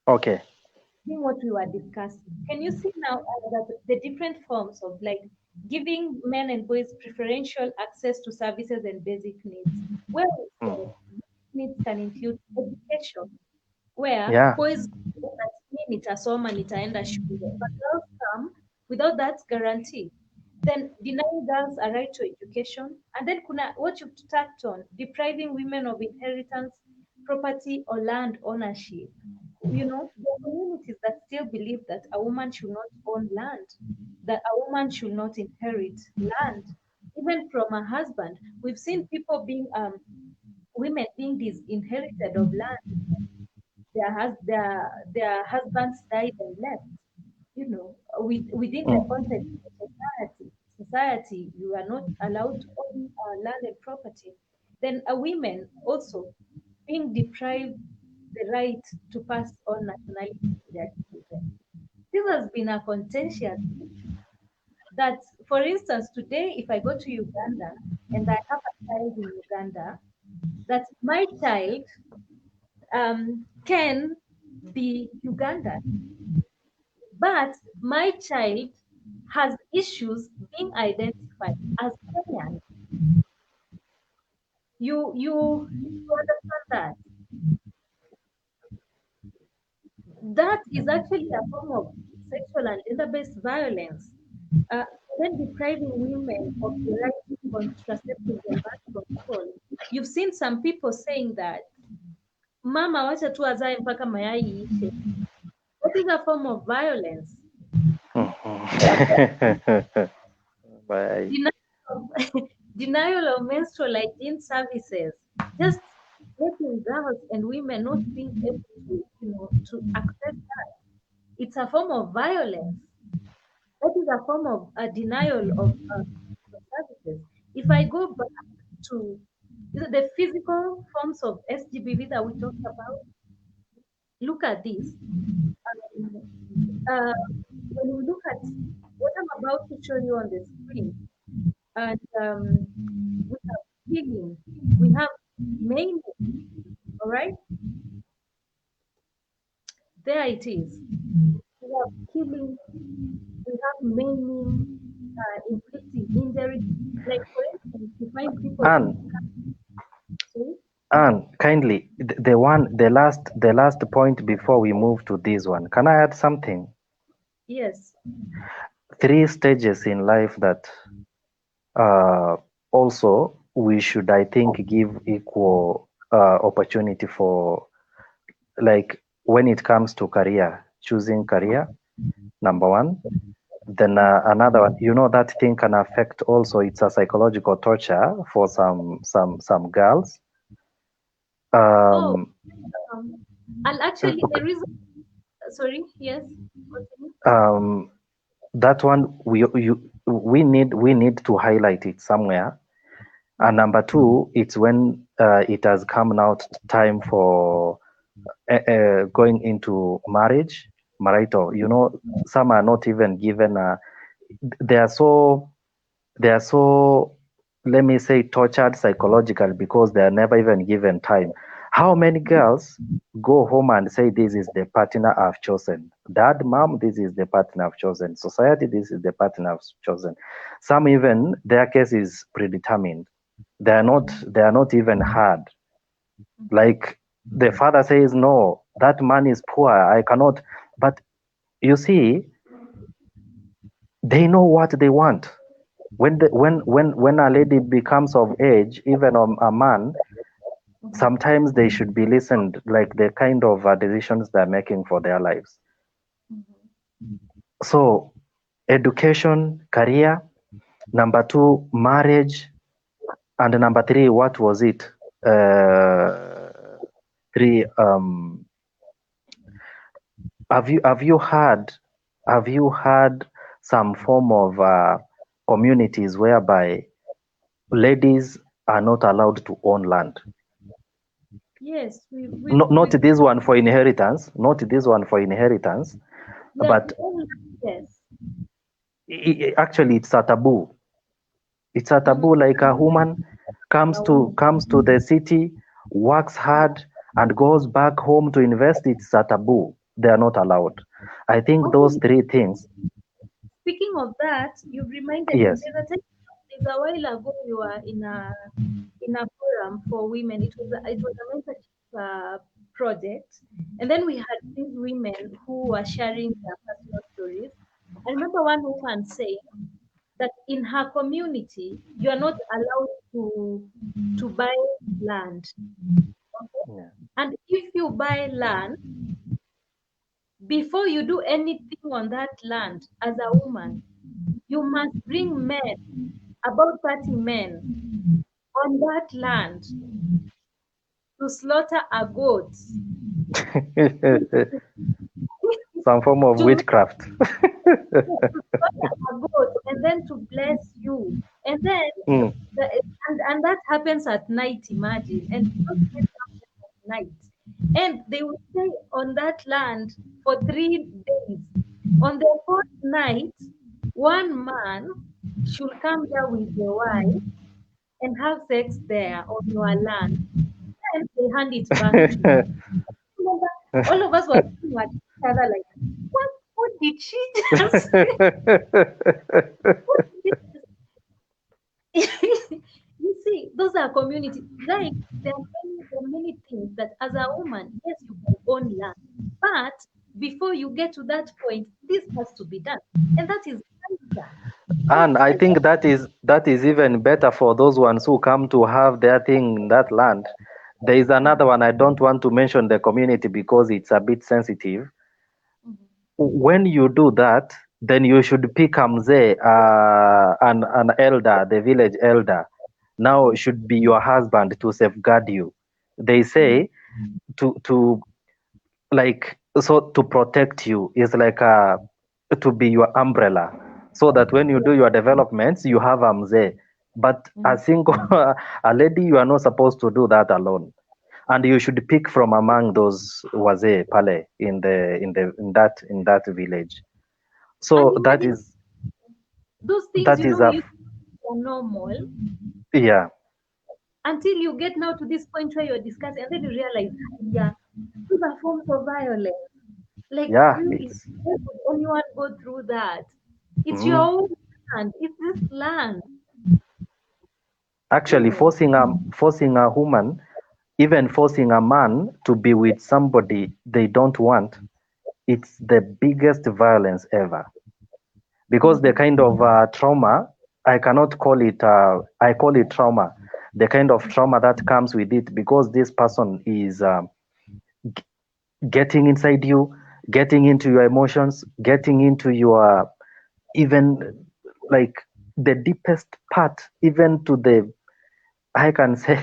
Okay. Seeing what we were discussing, can you see now that the different forms of like giving men and boys preferential access to services and basic needs? Well, Mm. needs can include education, where Yeah. boys go that nitasoma nitaenda shule, but girls come without that guarantee. Then denying girls a right to education, and then kuna what you touched on, depriving women of inheritance, property, or land ownership. You know, there are communities that still believe that a woman should not own land, that a woman should not inherit land, even from a husband. We've seen people being women being disinherited of land. Their husbands died and left. within the context of society, you are not allowed to own landed property. Then women also being deprived the right to pass on nationality to their children. This has been a contentious that, for instance, today, if I go to Uganda and I have a child in Uganda, that my child can be Ugandan, but my child has issues being identified as Kenyan. You understand that? That is actually a form of sexual and gender-based violence. Uh, then depriving women of the right to contraceptives and birth control. You've seen some people saying that mama wacha tu azae mpaka mayai iishe. That is a form of violence. Bye. Denial of, denial of menstrual hygiene services. Just making girls and women not being able to access that. It's a form of violence. That is a form of a denial of services. If I go back to the physical forms of SGBV that we talked about, look at this. Um, uh, when we look at what I'm about to show you on the screen, and we have healing, we have maiming, all right? There it is. We have killing, we have maiming, inflicting injury. Like, for instance, you find people Anne, doing, sorry? Anne, kindly, the last point before we move to this one. Can I add something? Yes. 3 stages in life that also we should, I think, give equal opportunity for, like when it comes to career, choosing career, number one. Then another one, that thing can affect also. It's a psychological torture for some girls. Oh, Um, and actually, the okay, reason, sorry, yes, continue. that one we need to highlight it somewhere. And number two, it's when it has come out time for going into marriage, marito. Some are not even given. They are so they are so, let me say, tortured psychologically because they are never even given time. How many girls go home and say, this is the partner I've chosen? Dad, mom, this is the partner I've chosen. Society, this is the partner I've chosen. Some even, their case is predetermined. They are not even heard. Like the father says, no, that man is poor, I cannot. But you see, they know what they want. When a lady becomes of age, even a man, sometimes they should be listened, like the kind of decisions they're making for their lives. So education, career, number two, marriage, and number three, what was it? Three. Have you had some form of communities whereby ladies are not allowed to own land? Yes, Not this one for inheritance, not this one for inheritance, yeah, but yes. actually it's a taboo. It's a taboo. Like a woman comes to the city, works hard, and goes back home to invest. It's a taboo. They are not allowed. I think those Also, three things. speaking of that, you've reminded me. Yes. There's a while ago we were in a forum for women. It was a mentorship project, and then we had these women who were sharing their personal stories. I remember one woman saying that in her community you are not allowed to buy land. Okay? Yeah. And if you buy land, before you do anything on that land as a woman, you must bring men, about 30 men, on that land to slaughter a goat. This is some form of to make witchcraft. to slaughter a goat and then to bless you. And then Mm. and that happens at night, imagine. And those things happen at night. And they will stay on that land for 3 days. On the fourth night, one man should come there with the wife and have sex there on your land. And they hand it back to you. Remember, all of us were looking at each other like, what did she just say? What did you see, those are community. Like there are many things that as a woman, yes, you can own land, but before you get to that point, this has to be done, and that is culture. So And I I think think that is even better for those ones who come to have their thing in that land. There is another one. I don't want to mention the community because it's a bit sensitive. When you do that, then you should pick a mzee, an elder, the village elder. Now should be your husband to safeguard you. They say to like, so to protect you is like to be your umbrella, so that when you do your developments you have a mzee. But a single a lady, you are not supposed to do that alone, and you should pick from among those wazee pale in that village. and So that imagine is those things, that you is know, we a used to think are normal yeah, until you get now to this point where you're discussing, and then you realize, yeah, these are forms of violence. Like yeah, really, it's why would anyone go through that? It's your mm, own land. It's this land, you actually know. forcing a woman, even forcing a man to be with somebody they don't want. It's the biggest violence ever, because the kind of trauma, I cannot call it, I call it trauma, the kind of trauma that comes with it, because this person is getting inside you, getting into your emotions, getting into your, even like the deepest part, even to the, I can say,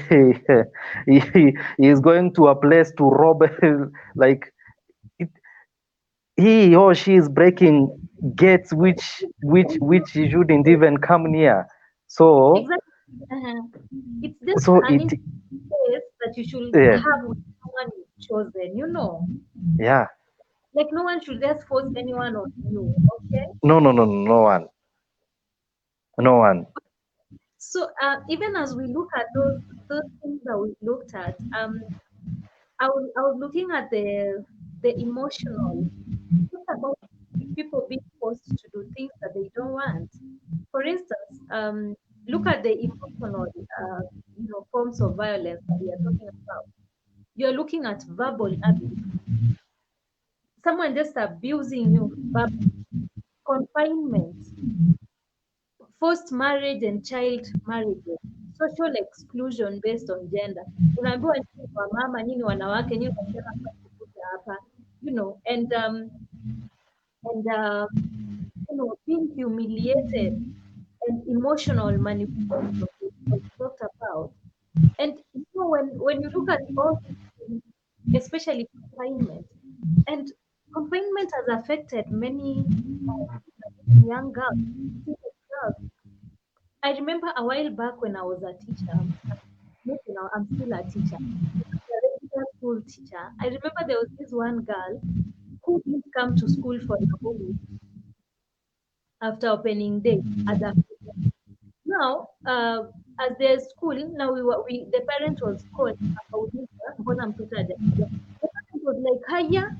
he is going to a place to rob, like it, he or she is breaking gates which he shouldn't even come near. So Exactly. Uh-huh. It's just so an it interface that you should yeah, have with someone you've chosen, you know. yeah, Like no one should just force anyone on you, okay? no, no, no, no one, no one. So even as we look at those things that we looked at, I was looking at the emotional. Talk about people being forced to do things that they don't want. For instance, look at the emotional, forms of violence that we are talking about. You're looking at verbal abuse, someone just abusing you, confinement, forced marriage and child marriages, social exclusion based on gender. Unaambiwa nyinyi wa mama, nyinyi wanawake, nyinyi wasichana mnakuja hapa, and being humiliated and emotional manipulation was talked about. And when you look at all these things, especially confinement, and confinement has affected many young girls, teenage girls. I remember a while back when I was a teacher, not now, I'm still a teacher, a regular school teacher. I remember there was this one girl who didn't come to school for the whole week after opening day at the now, as the school, now the parent was called, akauliza, mbona mtoto hajakuja? The parent was like, haya,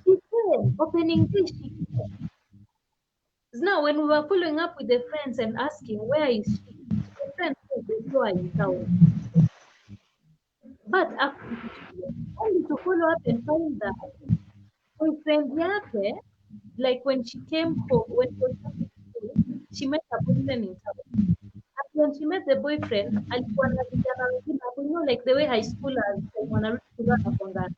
she came, opening day, she came. Now, when we were following up with the friends and asking, where is she? The friend said, there's no in town. But actually, only to follow up and find that boyfriend yake, like when she came home, when she was back in school, she met her boyfriend in town. And when she met the boyfriend, alikuwa na vijana wengine hapo, like the way high schoolers like wanarudi shule wanakwanga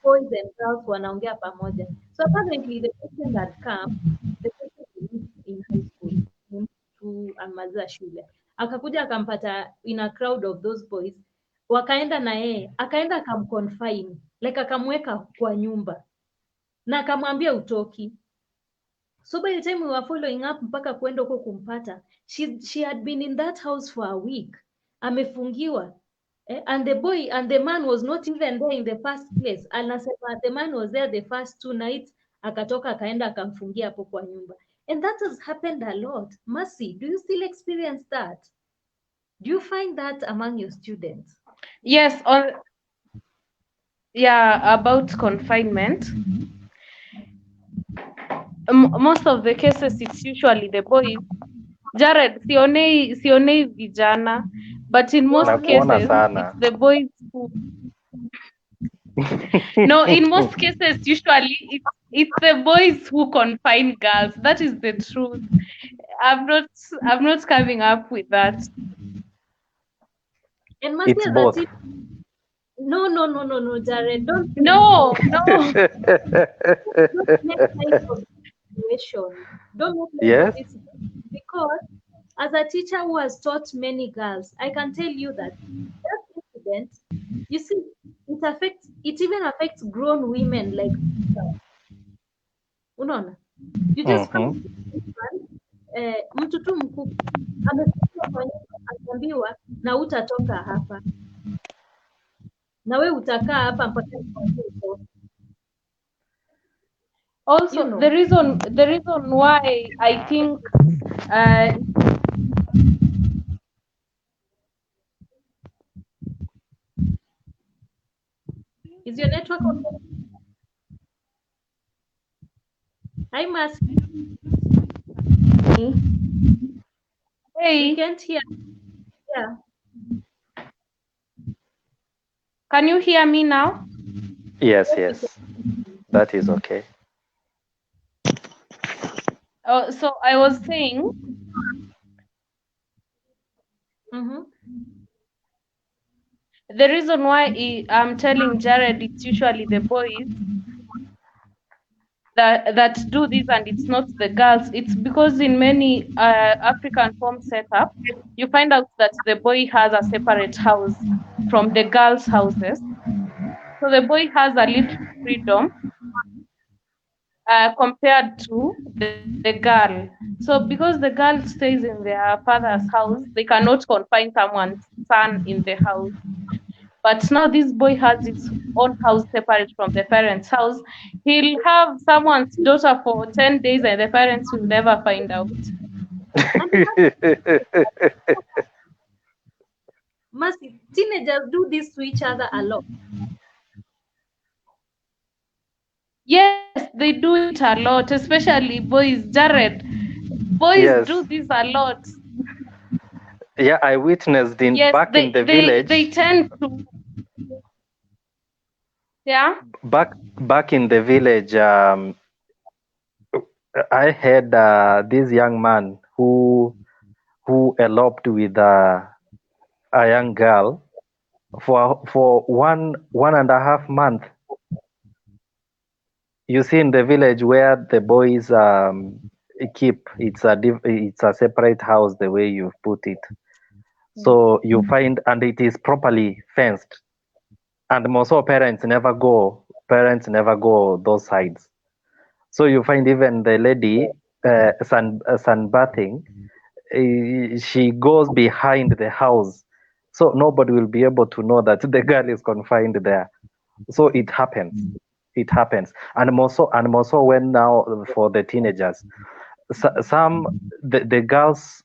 boys and girls wanaongea pamoja. So apparently the boyfriend had come, the boyfriend lived in high school, ni mtu amaliza shule. Akakuja akampata in a crowd of those boys, wakaenda na yeye, akaenda akamconfine, like akamweka kwa nyumba. na akamwambia utoki. So by the time we were following up mpaka kwenda huko kumpata, she had been in that house for a week, amefungiwa. And the man was not even there in the first place. Anasema the man was there the first 2 nights, akatoka akaenda akamfungia hapo kwa nyumba. And that has happened a lot. Mercy, do you still experience that? Do you find that among your students? Yes, about confinement. Most of the cases it's usually the boys. Jared, sionei vijana, but in most cases it's the boys who no, in most cases usually it's the boys who confine girls. That is the truth. I'm not coming up with that. And Mercy, It's both. No, Jared, don't No. don't make light of the situation. Don't make light of Yes. it, because as a teacher who has taught many girls, I can tell you that incident, you see, it even affects grown women like unaona. You just find mtu tu mkubwa amefikia kwa nyumba, akaambiwa na utatoka hapa, na we utakaa hapa mpaka nikwambie utoke. Also, You know. the reason why I think Is your network okay? Hi, Mercy. hey, We can't hear. Yeah. can you hear me now? Yes. That is okay. So I was saying, the reason why I'm telling Jared it's usually the boys that do this and it's not the girls, it's because in many African home setup, you find out that the boy has a separate house from the girls' houses. So the boy has a little freedom compared to the girl. So because the girl stays in their father's house, they cannot confine someone's son in the house. But now this boy has his own house separate from the parents' house. He'll have someone's daughter for 10 days and the parents will never find out. Mercy, teenagers do this to each other a lot. Yes, they do it a lot, especially boys. Jared, boys do this a lot. Yeah, I witnessed in the village. They tend to. Yeah. Back in the village, I had this young man who eloped with a young girl for 1.5 months. You see, in the village where the boys keep, it's a separate house the way you put it. So you find, and it is properly fenced, and most of parents never go those sides. So you find even the lady sunbathing, she goes behind the house, so nobody will be able to know that the girl is confined there. So it happens, and more so when now for the teenagers, the girls,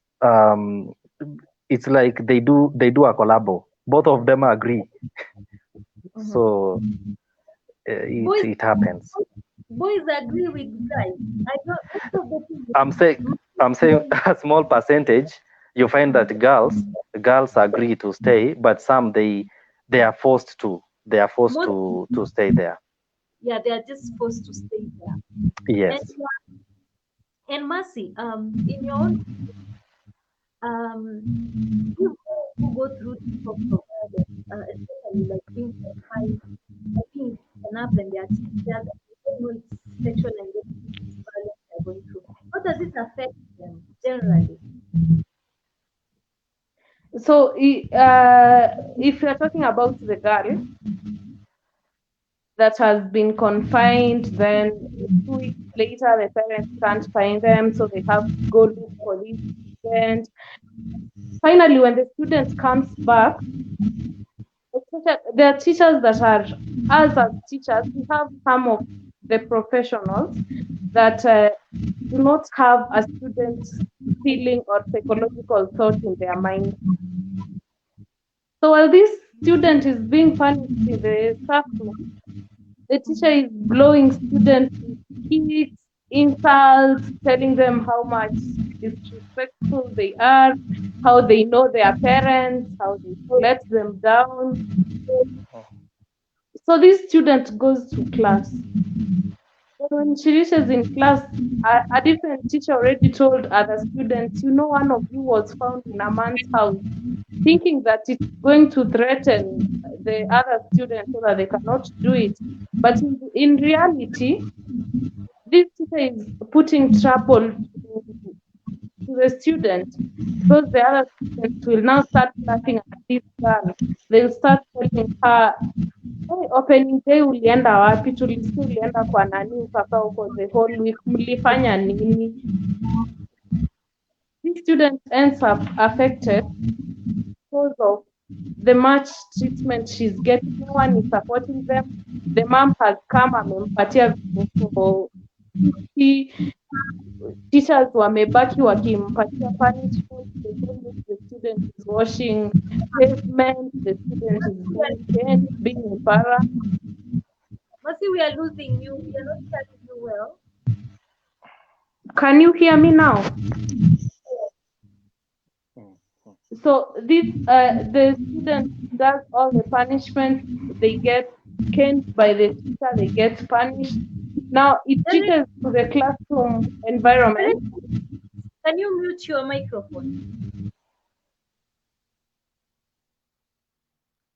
it's like they do a collabo. Both of them agree. So it happens. Boys agree with guys. I'm saying a small percentage. You find that girls agree to stay, but some they are forced to stay there. Yeah, they are just forced to stay there. Yes. And Mercy, in your own, you who go through this sort of violence, especially like being confined, being taken up, and they are teachers, and they don't know it's sexual and violence they are going through. How does it affect them generally? So if you're talking about the girl, that has been confined, then 2 weeks later the parents can't find them, so they have to go look for this student. Finally, when the student comes back, there are teachers that are, us as teachers, we have some of the professionals that do not have a student's feeling or psychological thought in their mind. So while this student is being punished in the classroom, the teacher is blowing students with kicks, insults, telling them how much disrespectful they are, how they know their parents, how they let them down. So this student goes to class. But when she reaches in class, a different teacher already told other students, you know, one of you was found in a man's house, thinking that it's going to threaten the other students so that they cannot do it. But in reality, this teacher is putting trouble to the student, because the other students will now start laughing at this girl. They'll start telling her, hey, opening day ulienda wapi? Tulisikia ulienda kwa nani ukakaa huko the whole week, mlifanya nini? This student ends up affected because of the much treatment she's getting. No one is supporting them. The mom has come amempatia for 50. Teachers wamebaki wakimpatia punishment. The whole week the student is washing pavement, the student is being caned, being embarrassed. Mercy, we are losing you. We are not hearing you well. Can you hear me now? So this the student does all the punishment. They get caned by the teacher. They get punished. Now it Derek, teaches to the classroom environment. Derek, can you mute your microphone?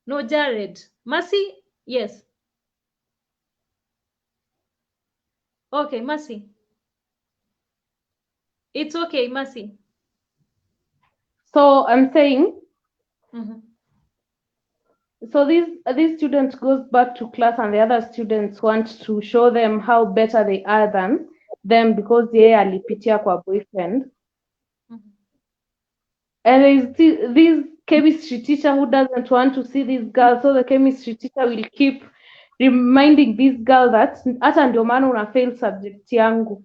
No, Jared. Mercy, yes. Okay, Mercy. It's okay, Mercy. So I'm saying, Mm-hmm. so this student goes back to class, and the other students want to show them how better they are than them because yeye alipitia kwa boyfriend. Mm-hmm. And there is this chemistry teacher who doesn't want to see this girl, so the chemistry teacher will keep reminding this girl that hata ndio maana una fail subject yangu,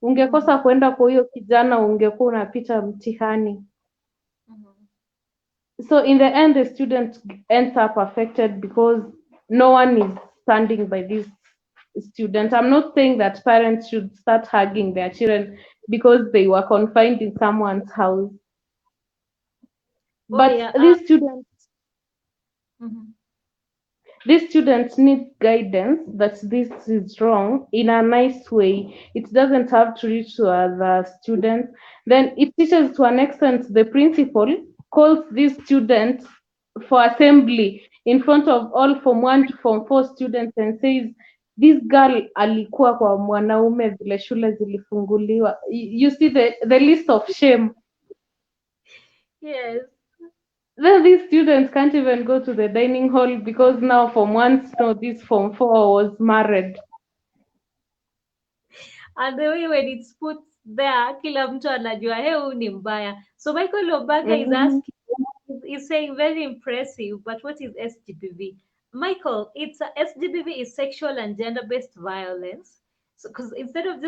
ungekosa kwenda kwa hiyo kijana ungekuwa unapita mtihani. So in the end the student ends up affected because no one is standing by this student. I'm not saying that parents should start hugging their children because they were confined in someone's house. Oh, But yeah. these students Mm-hmm. these students need guidance that this is wrong in a nice way. It doesn't have to reach to other students. Then it teaches to an extent. The principal calls these students for assembly in front of all Form 1 to Form 4 students and says, this girl alikuwa kwa mwanaume vile shule zilifunguliwa. You see the list of shame. Yes. Then these students can't even go to the dining hall because now Form 1 know this Form 4 was married. And the way when it's put there, kila mtu anajua hey, huyu ni mbaya. So Michael Obaga is asking, is saying very impressive, but what is SGBV? Michael, it's SGBV is sexual and gender-based violence. So, because instead of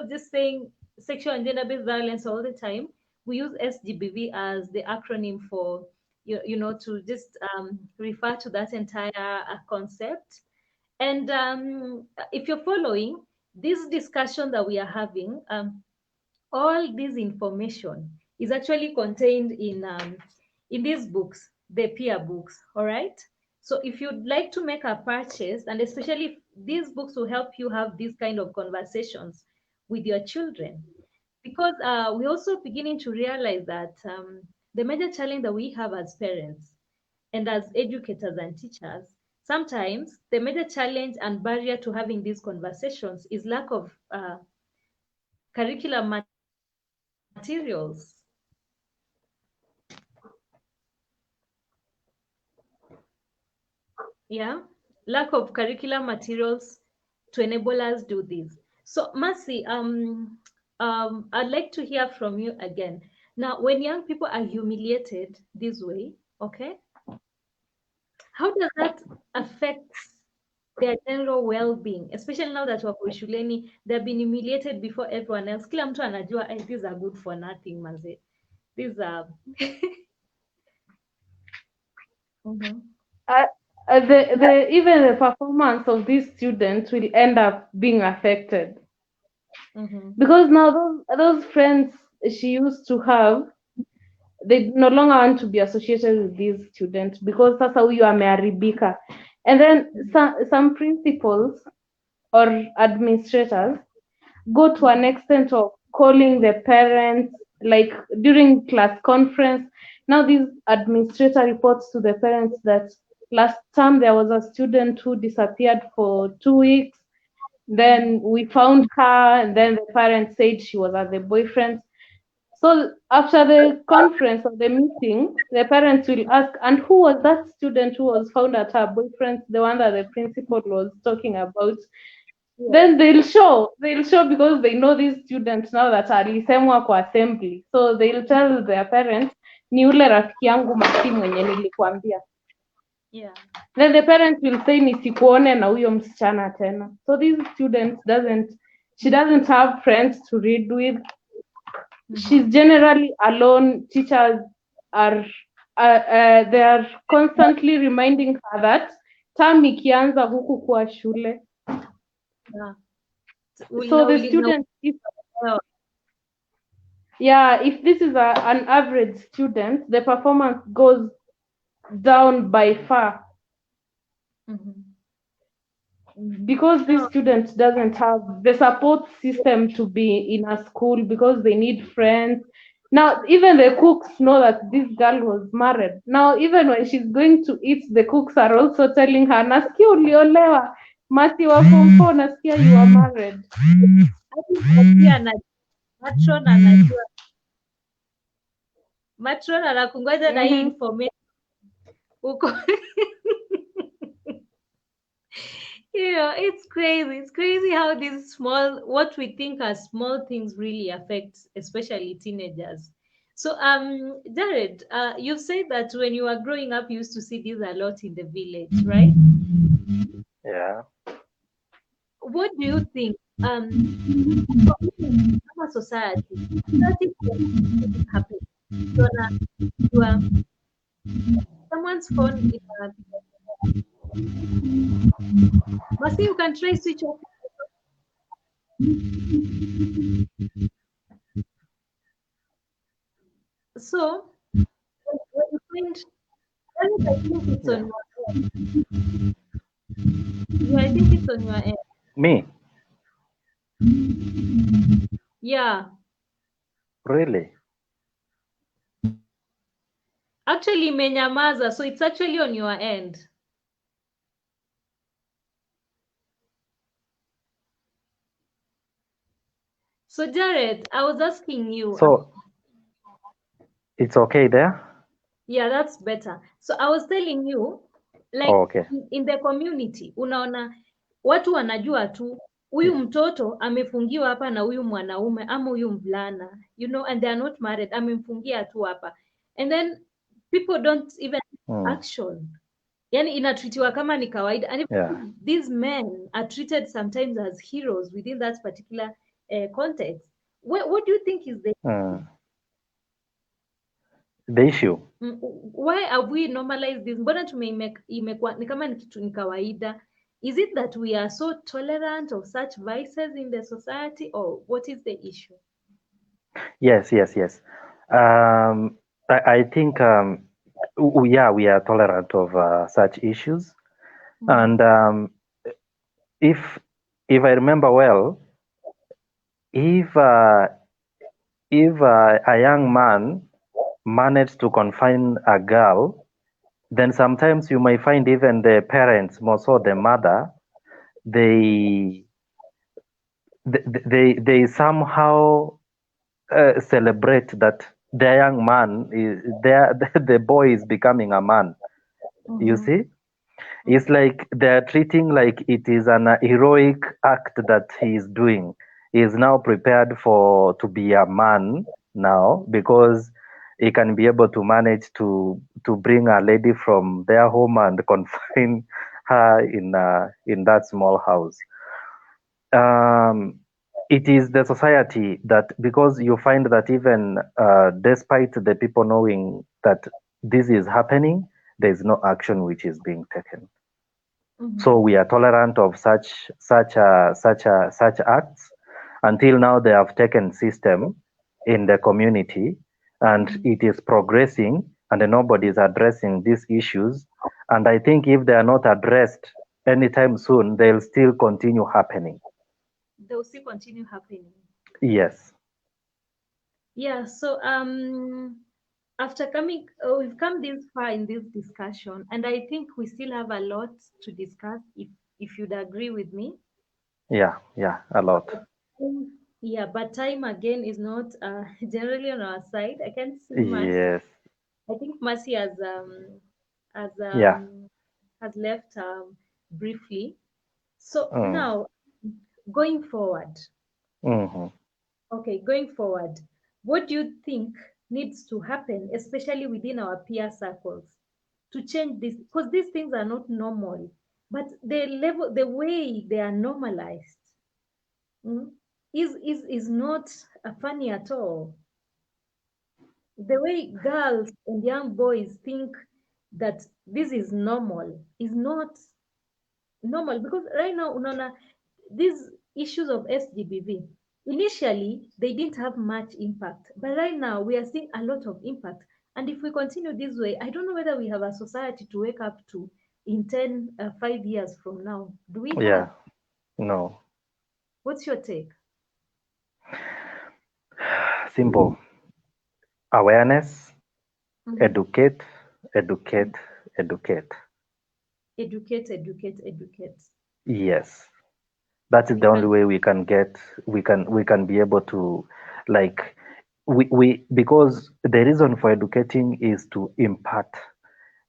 just saying sexual and gender-based violence all the time, we use SGBV as the acronym for, to just refer to that entire concept. And if you're following this discussion that we are having, all this information is actually contained in these books, the peer books. All right. So if you'd like to make a purchase, and especially if these books will help you have these kind of conversations with your children, because we're also beginning to realize that the major challenge that we have as parents and as educators and teachers, sometimes the major challenge and barrier to having these conversations is lack of curriculum materials. Yeah. lack of curriculum materials to enable us do this. So Mercy, I'd like to hear from you again. Now, when young people are humiliated this way, okay, how does that affect their general well-being, especially now that wako shuleni, they've been humiliated before everyone else. Kila mtu anajua, these are good for nothing, manze. These are Mhm. Even the performance of these students will end up being affected Mhm. because now those friends she used to have, they no longer want to be associated with these students because sasa huyu ameharibika. And then some principals or administrators go to an extent of calling the parents, like during class conference. Now this administrator reports to the parents that last term there was a student who disappeared for 2 weeks. Then we found her, and then the parents said she was at the boyfriend's. So after the conference or the meeting, the parents will ask, and who was that student who was found at her boyfriend's, the one that the principal was talking about? Then they'll show because they know these students now that alisemwa kwa assembly. So they'll tell their parents, ni ule rafiki yangu Masi mwenye nilikuambia. Yeah. Then the parents will say nisikuone na huyo msichana tena. So these students she doesn't have friends to read with. She's generally alone. Teachers are they are constantly reminding her that term ikianza huku kwa shule. Yeah. So the student, if this is an average student, the performance goes down by far. Because this student doesn't have the support system to be in a school because they need friends. Now, even the cooks know that this girl was married. Now, even when she's going to eat, the cooks are also telling her, nasikia uliolewa, Masi wa form 4, nasikia you are married. Matron anakungoja na hii information huko. It's crazy. It's crazy how these what we think are small things really affect, especially teenagers. So, Jared, you've said that when you were growing up, you used to see this a lot in the village, right? Yeah. What do you think? Our society, certain things happen. Someone's phone is Masi, you can try switch off. So, when you find, I think it's on your end. Yeah, I think it's on your end. Me? Yeah. Really? Actually, imenyamaza, so it's actually on your end. So, Jared, I was asking you. So, it's okay there? Yeah, that's better. So, I was telling you, like, okay. in the community, unaona, watu wanajua tu, huyu mtoto amefungiwa hapa na huyu mwanaume ama huyu mvulana, and they are not married, amemfungia tu hapa. And then people don't even action. Yani inatreatiwa kama ni kawaida. And these men are treated sometimes as heroes within that particular context. What do you think is the issue? Why have we normalized this? Mbona imekuwa ni kama ni kitu ni kawaida? Is it that we are so tolerant of such vices in the society, or what is the issue? Yes. I think we are tolerant of such issues, and if I remember well, if a young man managed to confine a girl, then sometimes you may find even the parents, more so the mother, they somehow celebrate that the young man the boy is becoming a man. You see, It's like they're treating like it is an heroic act that he is doing. He is now prepared for to be a man now because he can be able to manage to bring a lady from their home and confine her in that small house. um, it is the society that, because you find that even despite the people knowing that this is happening, there is no action which is being taken. So Mm-hmm. we are tolerant of such acts until now they have taken system in the community, and Mm-hmm. it is progressing, and nobody is addressing these issues. And I think if they are not addressed anytime soon, they'll still continue happening. They'll still continue happening. Yes. Yeah. So after coming, we've come this far in this discussion, and I think we still have a lot to discuss. If you'd agree with me. Yeah, yeah, a lot. Yeah, but time again is not generally on our side. I can't see Mercy. Yes. I think Mercy has Yeah. has left briefly. So Mm. now, going forward, Mm-hmm. okay, going forward, what do you think needs to happen, especially within our peer circles, to change this? Because these things are not normal, but the way they are normalized, mm, is not funny at all. The way girls and young boys think that this is normal is not normal, because right now unaona these issues of SGBV, initially they didn't have much impact, but right now we are seeing a lot of impact. And if we continue this way, I don't know whether we have a society to wake up to in 5 years from now. Do we have? Yeah. No. What's your take? Simple. Awareness, Mhm. educate, educate, educate. Educate, educate, educate. Yes. That is We the only can. way we can be able to, like, we because the reason for educating is to impart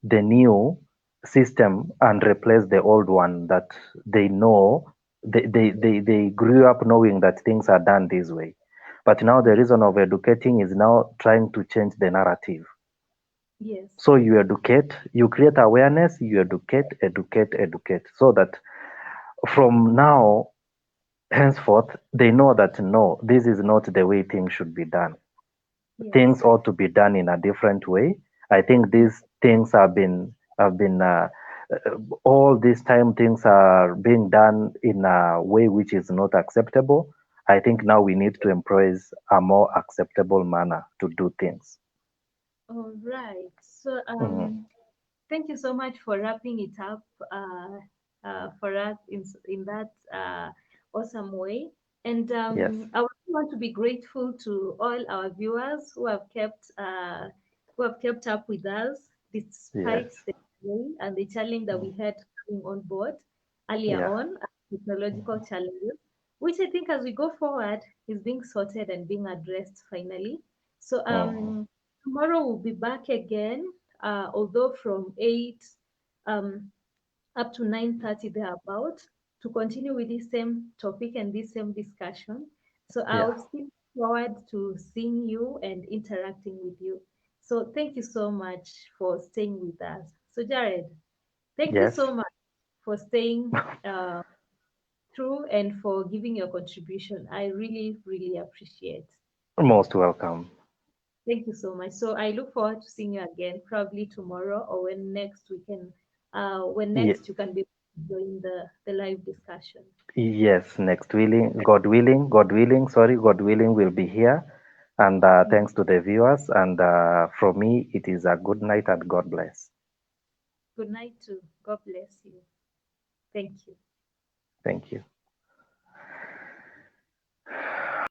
the new system and replace the old one that they know. They grew up knowing that things are done this way, but now the reason of educating is now trying to change the narrative. Yes. So you educate, you create awareness, you educate, so that from now henceforth they know that no, this is not the way things should be done. Things Yes. ought to be done in a different way. I think these things have been all this time things are being done in a way which is not acceptable. I think now we need to embrace a more acceptable manner to do things. All right. So Mhm. thank you so much for wrapping it up for us in that awesome way. And Yes, I also want to be grateful to all our viewers who have kept up with us yes, despite the delay and the challenge that mm, we had coming on board earlier yeah, on, technological mhm, challenges, which I think as we go forward is being sorted and being addressed finally. So mhm, tomorrow we'll be back again, although from 8 um, up to 9:30 thereabout, to continue with this same topic and this same discussion. So yeah, I'll still look forward to seeing you and interacting with you. So thank you so much for staying with us. So Jared, thank you yes. so much for staying through and for giving your contribution. I really, really appreciate. Most welcome. Thank you so much. So I look forward to seeing you again, probably tomorrow or when Ye- next you can be join the live discussion. yes, next God willing, we'll be here. And thanks to the viewers. And from me, it is a good night and God bless. Good night too. God bless you. Thank you. Thank you.